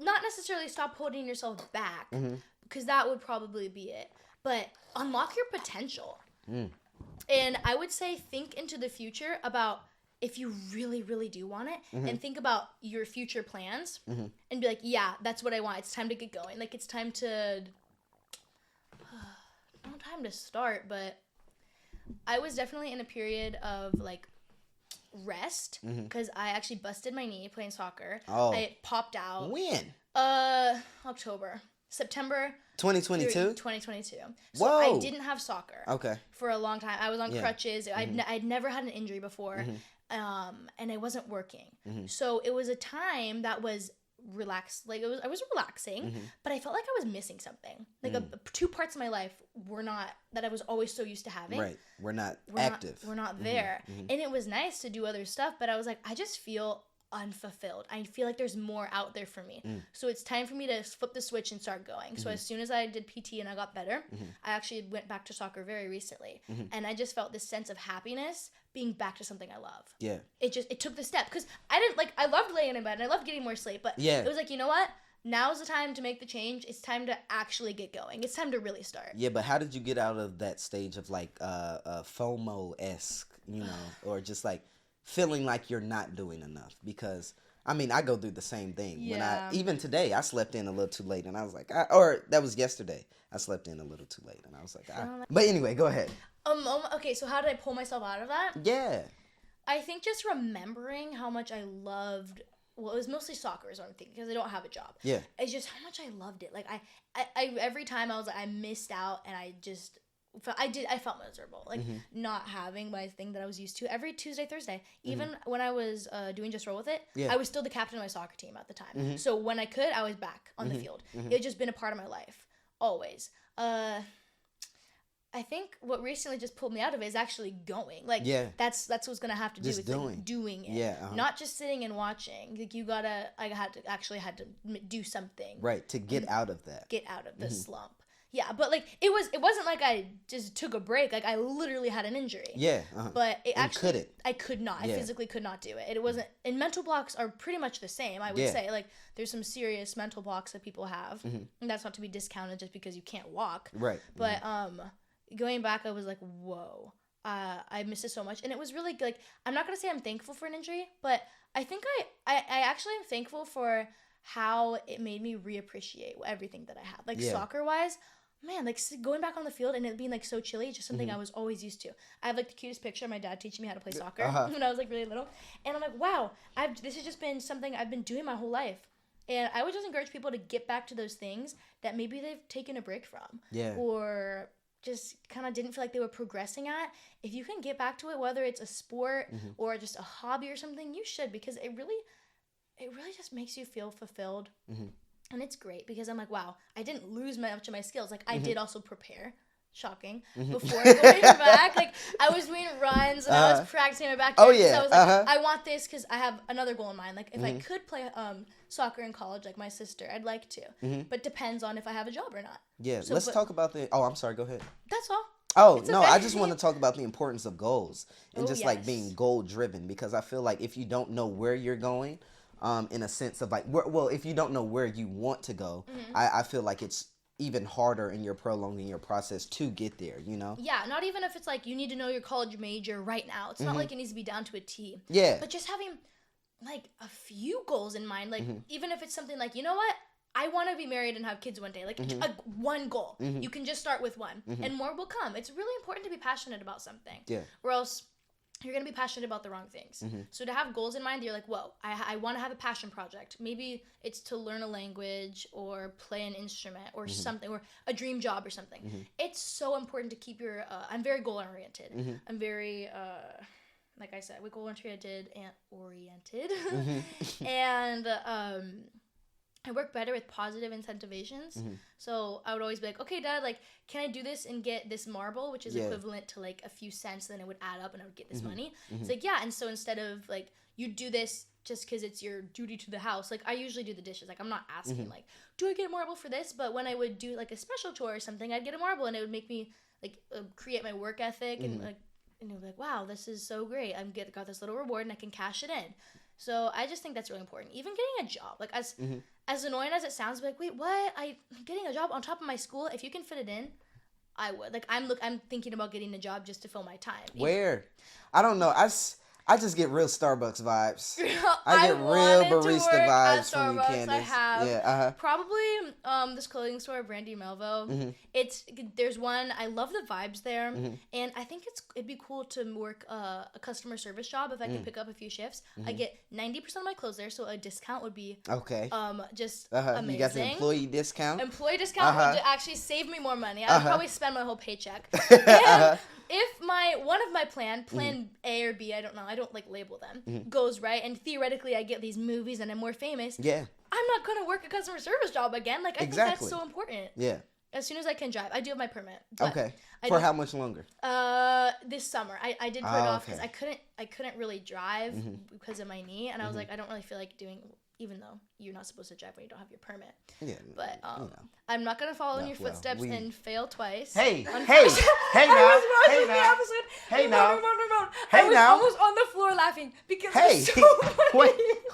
Not necessarily stop holding yourself back. Because that would probably be it. But unlock your potential. And I would say think into the future about if you really, really do want it, and think about your future plans, and be like, yeah, that's what I want. It's time to get going. Like, it's time to, not time to start, but I was definitely in a period of, like, rest, because I actually busted my knee playing soccer. Oh. I popped out. When? September 2022? 2022. So Whoa. I didn't have soccer. Okay. For a long time. I was on crutches. I'd never had an injury before. And I wasn't working. So it was a time that was relaxed. Like, I was relaxing, but I felt like I was missing something. Like, two parts of my life were not, that I was always so used to having. Right. We're not active. We're not there. And it was nice to do other stuff, but I was like, I just feel unfulfilled. I feel like there's more out there for me. So it's time for me to flip the switch and start going. So as soon as I did PT and I got better, I actually went back to soccer very recently. And I just felt this sense of happiness being back to something I love. Yeah. It took the step, because I loved laying in bed and I loved getting more sleep, but it was like, you know what? Now's the time to make the change. It's time to actually get going. It's time to really start. Yeah, but how did you get out of that stage of, like, FOMO-esque, you know, or just like feeling like you're not doing enough? Because I mean, I go through the same thing. Yeah. Even today, I slept in a little too late, and I was like, or that was yesterday. I slept in a little too late, and I was like, but anyway, go ahead. Okay, so how did I pull myself out of that? Yeah. I think just remembering how much I loved. Well, it was mostly soccer is what I'm thinking, because I don't have a job. Yeah. It's just how much I loved it. Like, I every time I was like, I missed out, and I felt miserable, like not having my thing that I was used to every Tuesday, Thursday. Even when I was doing Just Roll With It, I was still the captain of my soccer team at the time. So when I could, I was back on the field. It had just been a part of my life, always. I think what recently just pulled me out of it is actually going. Like, that's what's gonna have to do with like, doing it. Yeah. Not just sitting and watching. Like, I had to do something. Right, to get out of that. Get out of the slump. Yeah, but like it wasn't like I just took a break. Like, I literally had an injury. Yeah. But it actually I could not. I physically could not do it. It wasn't, and mental blocks are pretty much the same, I would say. Like, there's some serious mental blocks that people have. And that's not to be discounted just because you can't walk. Right. But going back, I was like, whoa. I missed it so much. And it was really, like, I'm not going to say I'm thankful for an injury, but I think I actually am thankful for how it made me reappreciate everything that I had. Like, soccer-wise, man, like, going back on the field and it being, like, so chilly is just something I was always used to. I have, like, the cutest picture of my dad teaching me how to play soccer when I was, like, really little. And I'm like, wow, this has just been something I've been doing my whole life. And I would just encourage people to get back to those things that maybe they've taken a break from. Yeah. Or just kind of didn't feel like they were progressing at. If you can get back to it, whether it's a sport or just a hobby or something, you should, because it really just makes you feel fulfilled. And it's great, because I'm like, wow, I didn't lose much of my skills. Like, I did also prepare. Shocking. Before going back, like, I was doing runs and I was practicing my back. Oh, yeah. So I was like, I want this because I have another goal in mind. Like, if I could play soccer in college like my sister, I'd like to. But depends on if I have a job or not. Yeah, so, let's talk about I'm sorry, go ahead. That's all. Oh, it's no, okay. I just want to talk about the importance of goals and just like being goal driven, because I feel like if you don't know where you're going, in a sense of like, if you don't know where you want to go, I feel like it's even harder in your prolonging your process to get there, you know? Yeah, not even if it's like you need to know your college major right now. It's not like it needs to be down to a T. Yeah. But just having like a few goals in mind, like even if it's something like, you know what? I want to be married and have kids one day. Like one goal. You can just start with one and more will come. It's really important to be passionate about something. Yeah. Or else you're going to be passionate about the wrong things. So to have goals in mind, you're like, whoa, I want to have a passion project. Maybe it's to learn a language or play an instrument or something, or a dream job or something. It's so important to keep your, I'm very goal-oriented. I'm very, like I said, we're goal-oriented and oriented. And I work better with positive incentivations. So I would always be like, okay, Dad, like, can I do this and get this marble, which is equivalent to like a few cents, then it would add up and I would get this money. It's like, yeah. And so instead of like, you do this just because it's your duty to the house, like I usually do the dishes. Like, I'm not asking like, do I get a marble for this? But when I would do like a special chore or something, I'd get a marble and it would make me like create my work ethic and like, and it would be like, wow, this is so great. Got this little reward and I can cash it in. So I just think that's really important. Even getting a job, like as annoying as it sounds, like, wait, what? I'm getting a job on top of my school. If you can fit it in, I would. Like, I'm thinking about getting a job just to fill my time. Where? I don't know. I just get real Starbucks vibes. I get real barista vibes from you, Candace. I have. Yeah, Probably this clothing store, Brandy Melville. Mm-hmm. There's one. I love the vibes there, and I think it'd be cool to work a customer service job if I could pick up a few shifts. I get 90% of my clothes there, so a discount would be just amazing. You got the employee discount. Employee discount would actually save me more money. I'd probably spend my whole paycheck. If one of my plan A or B, I don't know, I don't like label them, goes right, and theoretically I get these movies and I'm more famous. Yeah. I'm not gonna work a customer service job again. Like I think that's so important. Yeah. As soon as I can drive, I do have my permit. Okay. For how much longer? This summer. I did put it off because I couldn't really drive because of my knee, and I was like, I don't really feel like doing. Even though you're not supposed to drive when you don't have your permit. Yeah. But I'm not gonna follow in your footsteps and fail twice. Hey now. I was almost on the floor laughing because it's so funny.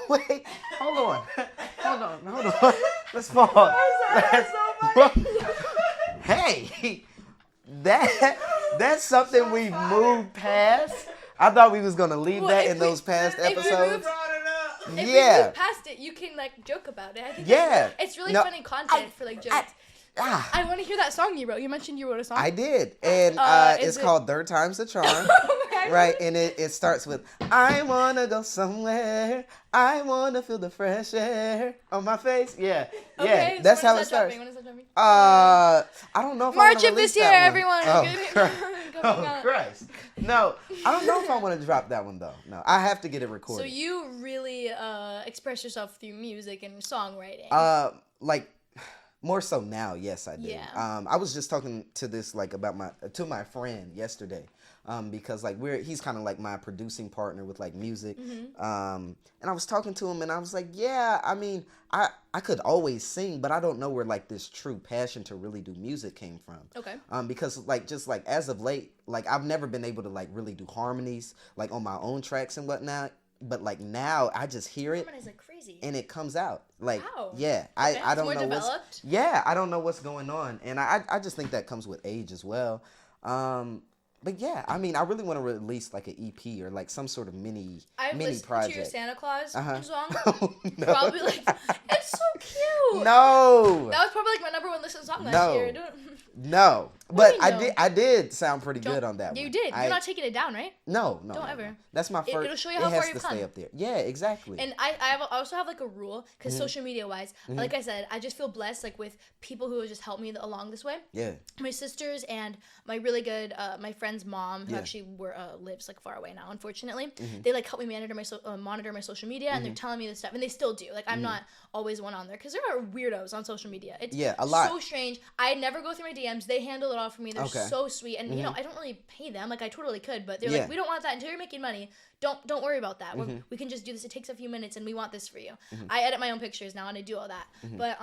Wait, hold on. Let's pause. That's so funny. Hey, that's something we moved past. I thought we was gonna leave that in those past episodes. If we move past it, you can like joke about it. I think it's really funny content for like jokes. I want to hear that song you wrote. You mentioned you wrote a song. I did, and it's called "Third Time's the Charm." Right, and it starts with "I wanna go somewhere, I wanna feel the fresh air on my face." Yeah, okay, that's so how it starts. When is that dropping? I don't know if March I of this year, everyone. Oh Christ! No, I don't know if I want to drop that one though. No, I have to get it recorded. So you really express yourself through music and songwriting. Like more so now. Yes, I do. Yeah. I was just talking to this like about my friend yesterday. Because like he's kind of like my producing partner with like music. And I was talking to him and I was like, yeah, I mean, I could always sing, but I don't know where like this true passion to really do music came from. Okay. Because like just like as of late, like I've never been able to like really do harmonies like on my own tracks and whatnot. But like now I just hear it like crazy. And it comes out. Like wow. Yeah. Okay. I don't know developed. I don't know what's going on. And I just think that comes with age as well. But yeah, I mean, I really want to release like an EP or like some sort of mini project. To your Santa Claus song. Oh, no. Probably like it's so cute. No. That was probably like my #1 listened song last year. No. But I did sound pretty good on that one. You did. You're not taking it down, right? No. Don't ever. That's my first. It'll show you how far you've come. Stay up there. Yeah, exactly. And I also have like a rule because social media wise, like I said, I just feel blessed like with people who have just helped me along this way. Yeah. My sisters and my really good my friend's mom who actually lives like far away now, unfortunately. They like help me monitor my social media and they're telling me this stuff and they still do. Like I'm not always one on there because there are weirdos on social media. It's a lot. So strange. I never go through my DMs. They handle it all for me. They're so sweet and you know I don't really pay them. Like I totally could, but they're like we don't want that until you're making money. Don't worry about that. We can just do this. It takes a few minutes and we want this for you. I edit my own pictures now and I do all that. But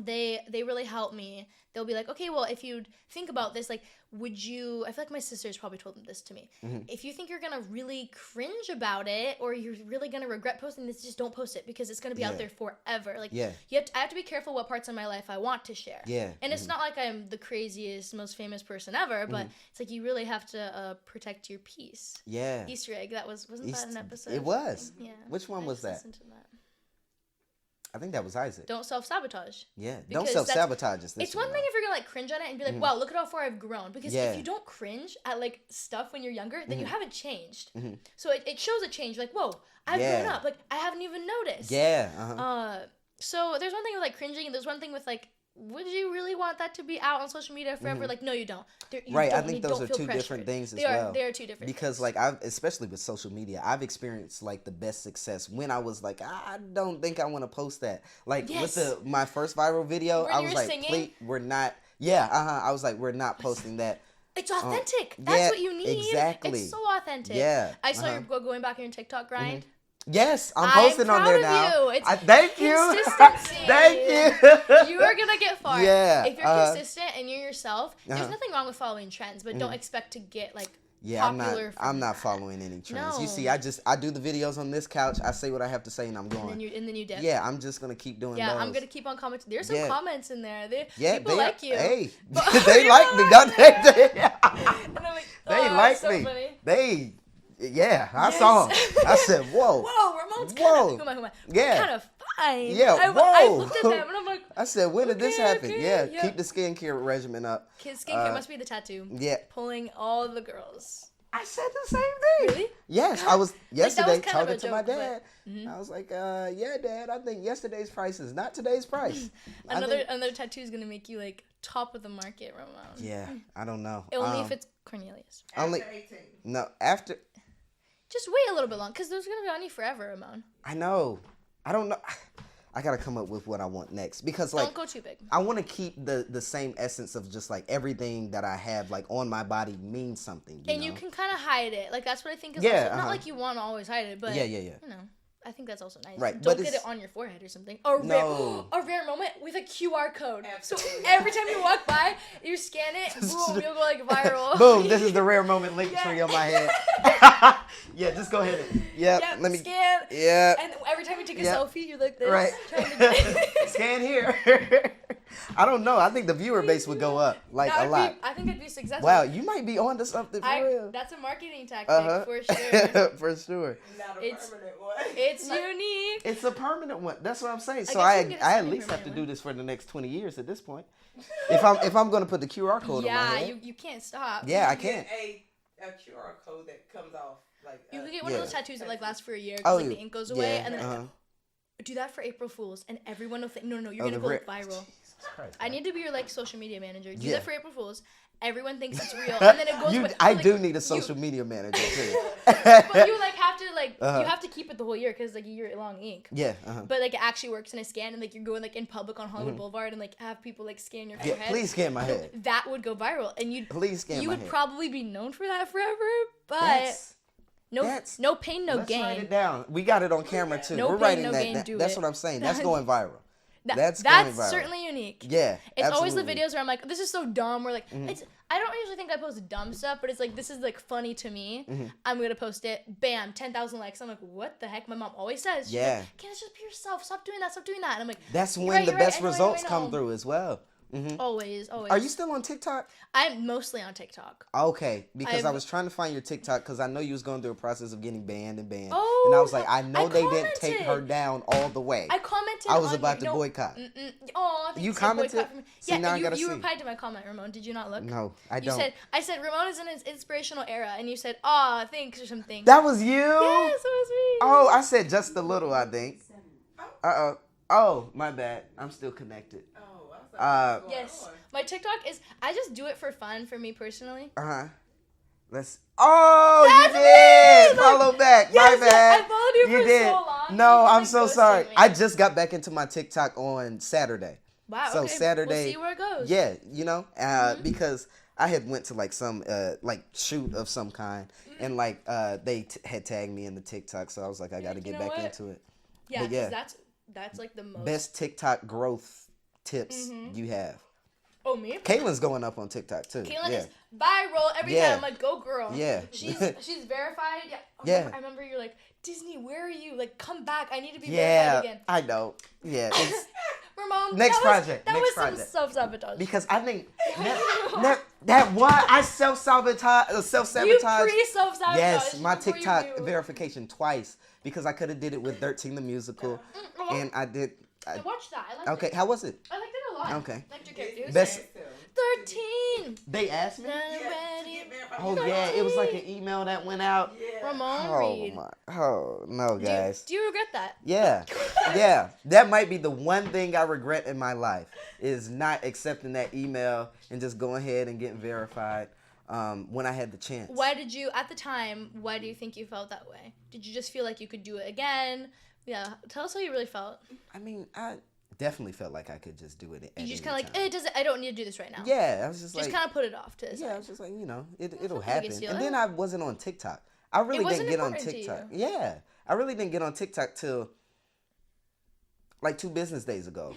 they really help me. They'll be like, okay, well, if you think about this, like, would you? I feel like my sisters probably told them this to me. If you think you're gonna really cringe about it, or you're really gonna regret posting this, just don't post it because it's gonna be out there forever. Like, I have to be careful what parts of my life I want to share. And it's not like I'm the craziest, most famous person ever, but it's like you really have to protect your peace. Easter egg. Wasn't that an episode? It was. Yeah. Which one was that? Listen to that. I think that was Isaac. Don't self-sabotage. Yeah, don't self-sabotage. It's one thing if you're going to like cringe at it and be like, wow, look at how far I've grown. Because if you don't cringe at like stuff when you're younger, then you haven't changed. So it shows a change. Like, whoa, I've grown up. Like, I haven't even noticed. So there's one thing with like cringing and there's one thing with like, would you really want that to be out on social media forever? Like, no, you don't. I think those are two different things as well. They are two different because things. Like especially with social media, I've experienced like the best success when I was like, I don't think I want to post that. Like with my first viral video, I was like, please, we're not. I was like, we're not posting that. It's authentic. That's what you need. Exactly. It's so authentic. I saw you going back in your TikTok grind. Yes, I'm posting on there now. Thank you. Consistency. Thank you. You are gonna get far. Yeah. If you're consistent and you're yourself, there's nothing wrong with following trends, but don't expect to get like popular. I'm not following any trends. No. You see, I do the videos on this couch. I say what I have to say, and I'm going. And then you dip. Yeah, I'm just gonna keep doing. Yeah, those. I'm gonna keep on commenting. There's some comments in there. People they like you. Hey, they like me, don't they? And I'm like, they like me. Funny. They. Yeah, I saw him. I said, whoa. Whoa, Ramon's kind of, who am I? Yeah. Kind of fine. Yeah, I looked at them and I'm like, I said, when did this happen? okay, Yeah, keep the skincare regimen up. Skincare must be the tattoo. Yeah. Pulling all the girls. I said the same thing. Really? Yes, I was yesterday like, talking to my joke, dad. I was like, yeah, Dad, I think yesterday's price is not today's price. Another tattoo is gonna make you like top of the market, Ramon. Yeah, I don't know. Only if it's Cornelius. Only After 18. no after. Just wait a little bit long, because those are gonna be on you forever, Ramon. I know. I don't know. I gotta come up with what I want next because like don't go too big. I want to keep the same essence of just like everything that I have like on my body means something. You can kind of hide it. Like that's what I think is Yeah, also, not like you want to always hide it, but yeah. You know, I think that's also nice. Right, Don't but get it on your forehead or something. A rare moment with a QR code. Absolutely. So every time you walk by, you scan it, boom, you'll go like viral. Boom! This is the rare moment link tree on my head. Yeah, just go ahead. Yep, let me scan. Yeah. And every time you take a selfie, you're like this. Right. Trying to get Scan here. I don't know. I think the viewer base would go up like a lot. I think it'd be successful. Wow, you might be onto something for real. That's a marketing tactic for sure. For sure. Not a permanent one. It's unique. It's a permanent one. That's what I'm saying. So I at least have to do this for the next 20 years at this point. If I'm going to put the QR code on my head. you can't stop. Yeah, I You can't. get a QR code that comes off. Like You could get one of those tattoos that like lasts for a year Oh, because like, the ink goes away, yeah, and then do that for April Fools, and everyone will think, no, you're gonna go viral. Christ, I need to be your like social media manager. Do Yeah. that for April Fools. Everyone thinks it's real, and then it goes away. I Like, do need a social media manager too. But you like have to you have to keep it the whole year because like a year long ink. Yeah. But like it actually works in a scan, and like you're going like in public on Hollywood Boulevard, and like have people like scan your Yeah, forehead. please scan my head. That would go viral, and Please scan you my would head. probably be known for that forever. But That's- no pain, no Let's gain. write it down. We got it on camera too. No We're pain, writing no that. gain, do That's it. what I'm saying. That's going viral. That's going viral. certainly unique. Yeah. It's always the absolutely. videos where I'm like, this is so dumb. Or like, I don't usually think I post dumb stuff, but it's like, this is like funny to me. I'm going to post it. Bam, 10,000 likes. I'm like, what the heck? My mom always says, she's Yeah. like, Candace, just be yourself. Stop doing that. Stop doing that. And I'm like, That's when right, the you're right. best I know, results I know. come through as well. Always. Are you still on TikTok? I'm mostly on TikTok. Okay, because I I've- was trying to find your TikTok because I know you was going through a process of getting banned and banned. Oh, and I was like, I know I they didn't take commented. her down all the way. I commented. I was on about your, to boycott. Oh, You commented? See, now I you, gotta you see. replied to my comment, Ramon. Did you not look? No, I You don't. I said Ramon is in his inspirational era, and you said, "Aw, thanks" or something. That was you? Yes, it was me. Oh, I said just a little, I think. Uh-oh. Oh, my bad. I'm still connected. Oh, I was like, what's going Yes, on? my TikTok is. I just do it for fun, for me personally. Uh-huh. Oh, That's you did. me! Follow back. Yes, My bad. I followed you for did. so long. No, You I'm just, so like, sorry. ghosted me. I just got back into my TikTok on Saturday. Wow. So okay. Saturday. We'll see where it goes. Yeah, you know, because I had went to like some like shoot of some kind, and like they had tagged me in the TikTok, so I was like, I got to get back into it. Yeah, But yeah. 'cause that's like the most. Best TikTok growth tips you have. Oh, me? Caitlin's going up on TikTok too. Caitlin yeah. is viral every Yeah. time. I'm like, go girl. Yeah. She's verified. Yeah. Yeah. I remember you're like, Disney, where are you? Like, come back. I need to be Yeah, verified again. I know. Yeah, it's Ramon, Next that project, Was, that next was project. some self-sabotage. because I think that one I self-sabotage. You pre-self-sabotage. Yes, my before you TikTok knew. verification twice because I could have did it with 13 the musical, and I did. I watched that. I liked Okay, it. how was it? I liked it a lot. Okay. Liked your character. It was Best- great. 13. They asked me. Ready. Oh yeah, it was like an email that went out. Ramon Oh Reed. my! Oh no, guys. Do you regret that? Yeah, yeah. That might be the one thing I regret in my life is not accepting that email and just going ahead and getting verified when I had the chance. Why did you, at the time, why do you think you felt that way? Did you just feel like you could do it again? Yeah, tell us how you really felt. I mean, I definitely felt like I could just do it. You just kind of like, I don't need to do this right now. Yeah, I was just like. Just kind of put it off to the Yeah, I side. was just like, you know, it'll not the happen. biggest deal. And then I wasn't on TikTok. I really wasn't didn't get on important to TikTok. Yeah, I really didn't get on TikTok till like 2 business days ago.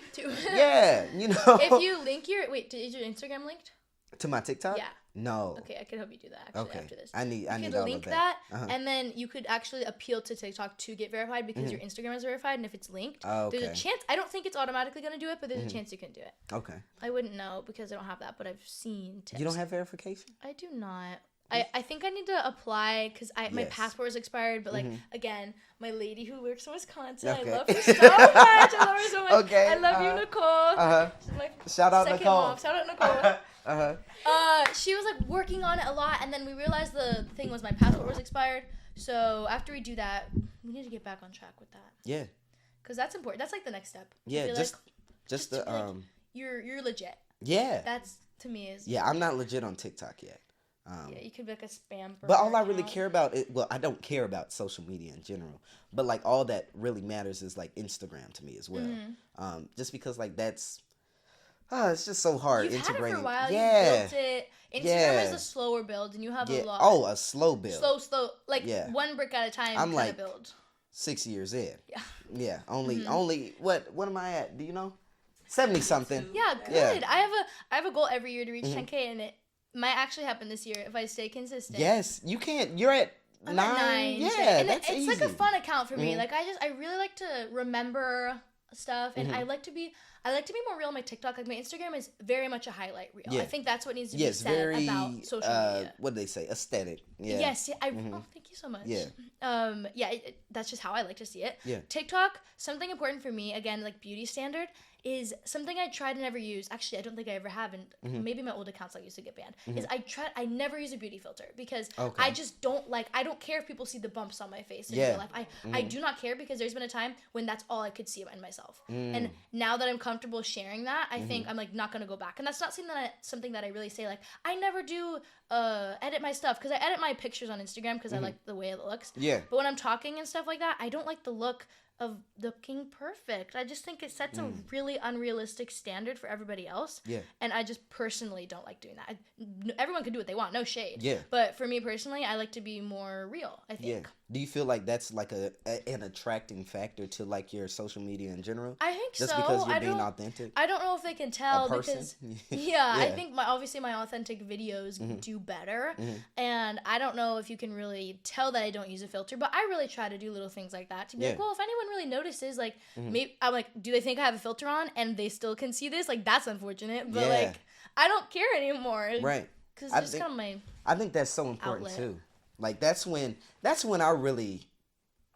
Yeah, you know. If you link is your Instagram linked? To my TikTok? Yeah. No. Okay, I could help you do that actually after this. I need You all could of link that. that, and then you could actually appeal to TikTok to get verified because your Instagram is verified, and if it's linked, Oh, there's a okay. chance. I don't think it's automatically going to do it, but there's a chance you can do it. Okay. I wouldn't know because I don't have that, but I've seen tips. You don't have verification? I do not. I think I need to apply because my passport is expired. But like again, my lady who works in Wisconsin, I love her so much. I love her so much. Okay. I love you, Nicole. Shout out Nicole. Shout out Nicole. She was like working on it a lot, and then we realized the thing was my passport was expired. So after we do that, we need to get back on track with that. Yeah. Because that's important. That's like the next step. Yeah, just the like, you're legit. Yeah. That's to me is. Yeah, I'm not legit on TikTok yet. Yeah, you could be like a spam. But all I really care about I don't care about social media in general. But like all that really matters is like Instagram to me as well. Just because like that's. It's just so hard integrating. Had it for a while. Yeah. You built it. Instagram is a slower build, and you have a lot. Oh, a slow build. Slow. Like one brick at a time. I'm like build. 6 years in. Yeah. Yeah. Only what am I at? Do you know? 70 something. Yeah, good. Yeah. I have a goal every year to reach 10K, and it might actually happen this year if I stay consistent. Yes, you can't. You're at 9. At 9. Yeah, and that's it's easy. like a fun account for me. Like I really like to remember stuff, and I like to be more real on my TikTok. Like my Instagram is very much a highlight reel. Yeah. I think that's what needs to be said about social media. What do they say? Aesthetic. Yeah. Yes. Yeah, oh, thank you so much. Yeah. That's just how I like to see it. Yeah. TikTok, something important for me, again, like beauty standard, is something I tried to never use. Actually, I don't think I ever have, and maybe my old accounts used to get banned. Is I never use a beauty filter because I just don't I don't care if people see the bumps on my face in real life. I do not care because there's been a time when that's all I could see in myself. And now that I'm comfortable sharing that, I think I'm like not gonna go back. And that's not something that I really say like I never do edit my stuff because I edit my pictures on Instagram because I like the way it looks. Yeah. But when I'm talking and stuff like that, I don't like the look of looking perfect. I just think it sets a really unrealistic standard for everybody else. Yeah. And I just personally don't like doing that. Everyone can do what they want, no shade. Yeah. But for me personally, I like to be more real, I think. Yeah. Do you feel like that's like an attracting factor to like your social media in general? I think just so. Just because you're being authentic? I don't know if they can tell because yeah, I think obviously my authentic videos do better. And I don't know if you can really tell that I don't use a filter, but I really try to do little things like that to be like, well, if anyone really notices, like maybe I'm like, do they think I have a filter on and they still can see this? Like that's unfortunate, but like I don't care anymore. Right. Because it's just kind of my I think that's so important too. Like that's when I really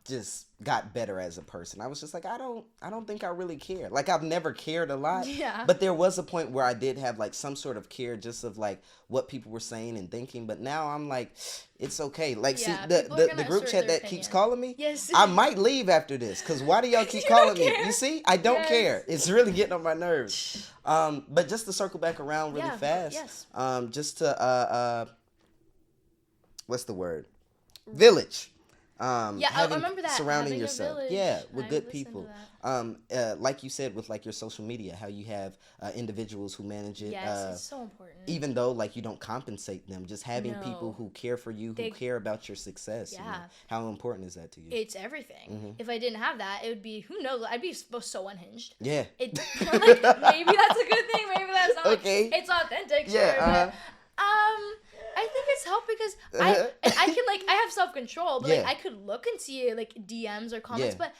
just got better as a person. I was just like, I don't think I really care. Like I've never cared a lot. Yeah. But there was a point where I did have like some sort of care just of like what people were saying and thinking. But now I'm like, it's okay. Like see the group chat that keeps calling me. Yes. I might leave after this because why do y'all keep calling me? You see, I don't care. It's really getting on my nerves. But just to circle back around really fast. Yes. Just to what's the word? Village. I remember that. Surrounding yourself, with good people. Like you said, with like your social media, how you have individuals who manage it. Yes, it's so important. Even though like you don't compensate them, just having people who care for you, who care about your success. Yeah. You know? How important is that to you? It's everything. If I didn't have that, it would be I'd be so unhinged. Yeah. Like, maybe that's a good thing. Maybe that's not. Okay. Like, it's authentic. Yeah. Sure, I think it's helped because I can like I have self-control, but like I could look and see like DMs or comments, but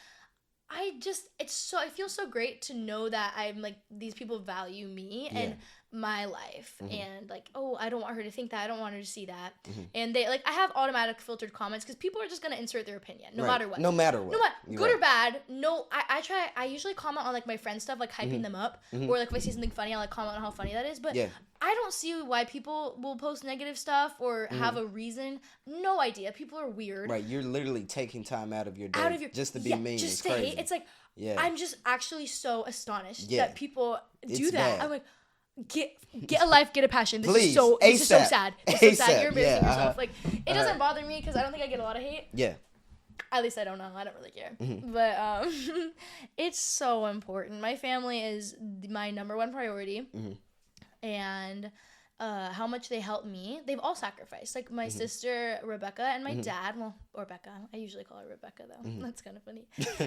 I feel so great to know that I'm like these people value me and my life and like I don't want her to think that, I don't want her to see that, and they like I have automatic filtered comments because people are just gonna insert their opinion no matter what, good or bad. I usually comment on like my friends' stuff, like hyping them up, or like if I see something funny I'll like comment on how funny that is, but I don't see why people will post negative stuff or have a reason. No idea. People are weird. Right, you're literally taking time out of your day just to be mean. Just to hate. It's like I'm just actually so astonished that people do that. Bad. I'm like, get a life, get a passion. This is so sad. It's so sad. You're embarrassing yourself. Like it doesn't bother me because I don't think I get a lot of hate. Yeah. At least I don't know. I don't really care. But it's so important. My family is my number one priority. And how much they help me. They've all sacrificed. Like my sister Rebecca and my dad. Well, or Becca. I usually call her Rebecca though. That's kind of funny.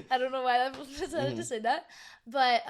I don't know why I decided to say that. But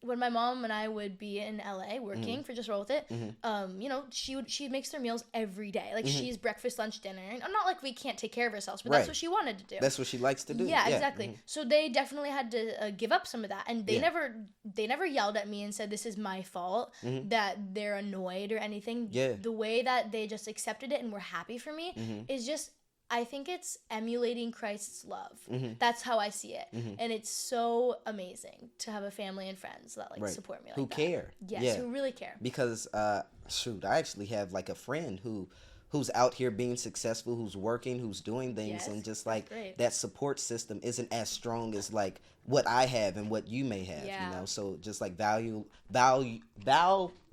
when my mom and I would be in LA working for Just Roll With It, you know, she makes their meals every day. Like she's breakfast, lunch, dinner. And I'm not like we can't take care of ourselves, but that's what she wanted to do. That's what she likes to do. Yeah, exactly. So they definitely had to give up some of that, and they never yelled at me and said this is my fault that they're annoyed or anything, the way that they just accepted it and were happy for me is just, I think it's emulating Christ's love. That's how I see it. And it's so amazing to have a family and friends that like support me like who that. Care. Yes, who really care. Because shoot, I actually have like a friend who's out here being successful, who's working, who's doing things, and just like that support system isn't as strong as like what I have and what you may have, you know. So just like valuing, right?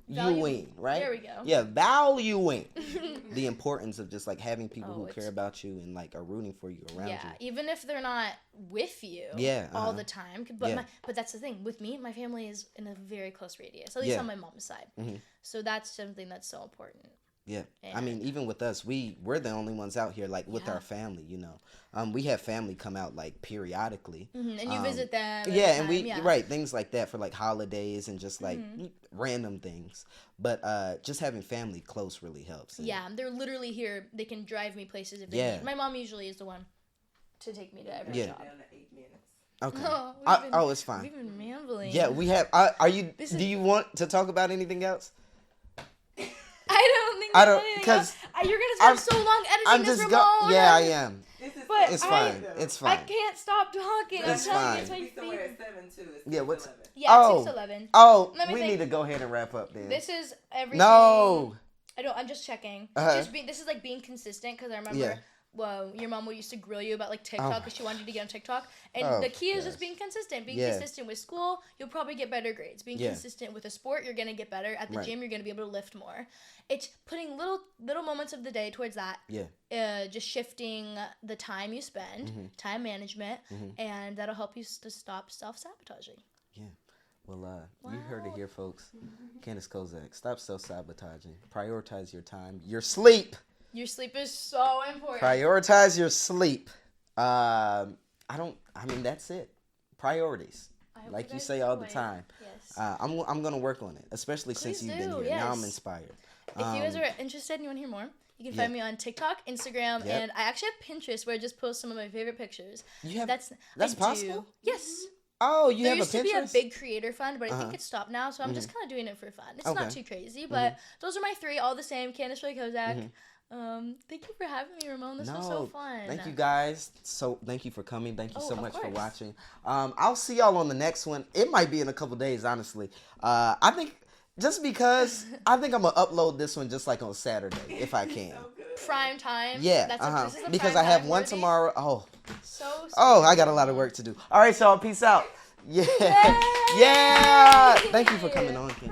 There we go. Yeah, valuing the importance of just like having people who care about you and like are rooting for you around you. Yeah, even if they're not with you all the time. But but that's the thing. With me, my family is in a very close radius, at least on my mom's side. So that's something that's so important. Yeah, and I mean, even with us, we're the only ones out here, like, with our family, you know. We have family come out, like, periodically. And you visit them. Yeah, and things like that for, like, holidays and just, like, random things. But just having family close really helps. Yeah, they're literally here. They can drive me places if they need. My mom usually is the one to take me to every job. Down to 8 minutes. Okay. It's fine. We've been rambling. Yeah, we have. Do you want to talk about anything else? I don't think because you're gonna spend so long editing this, Ramon. I am. But it's fine. It's fine. I can't stop talking. It's fine. It's my favorite. What's 6 to 11. Oh, we need to go ahead and wrap up then. This is everything. No. I'm just checking. This is like being consistent because I remember. Yeah. Well, your mom used to grill you about like TikTok because she wanted you to get on TikTok. And the key is just being consistent. Being consistent with school, you'll probably get better grades. Being consistent with a sport, you're going to get better. At the gym, you're going to be able to lift more. It's putting little moments of the day towards that. Yeah. Just shifting the time you spend, time management, and that'll help you to stop self-sabotaging. Yeah. Well, you heard it here, folks. Candace Kozak, stop self-sabotaging. Prioritize your time. Your sleep. Your sleep is so important. Prioritize your sleep. That's it. Priorities. Like you say all the time. Yes. I'm gonna work on it, especially since you've been here. Yes. Now I'm inspired. If you guys are interested and you want to hear more, you can find me on TikTok, Instagram, and I actually have Pinterest where I just post some of my favorite pictures. You have that's possible? Yes. Oh, you have a Pinterest? There used to be a big creator fund, but I think it's stopped now, so I'm just kind of doing it for fun. It's not too crazy, but those are my 3, all the same. Candace Kozak. Thank you for having me, Ramon. This was so fun. Thank you guys. So thank you for coming. Thank you so much for watching. I'll see y'all on the next one. It might be in a couple days, honestly. I think just because I'm gonna upload this one just like on Saturday if I can. Prime time. Yeah. This is because I have one tomorrow. So I got a lot of work to do. All right, y'all. Peace out. Yeah. Yeah. Thank you for coming on, Kim.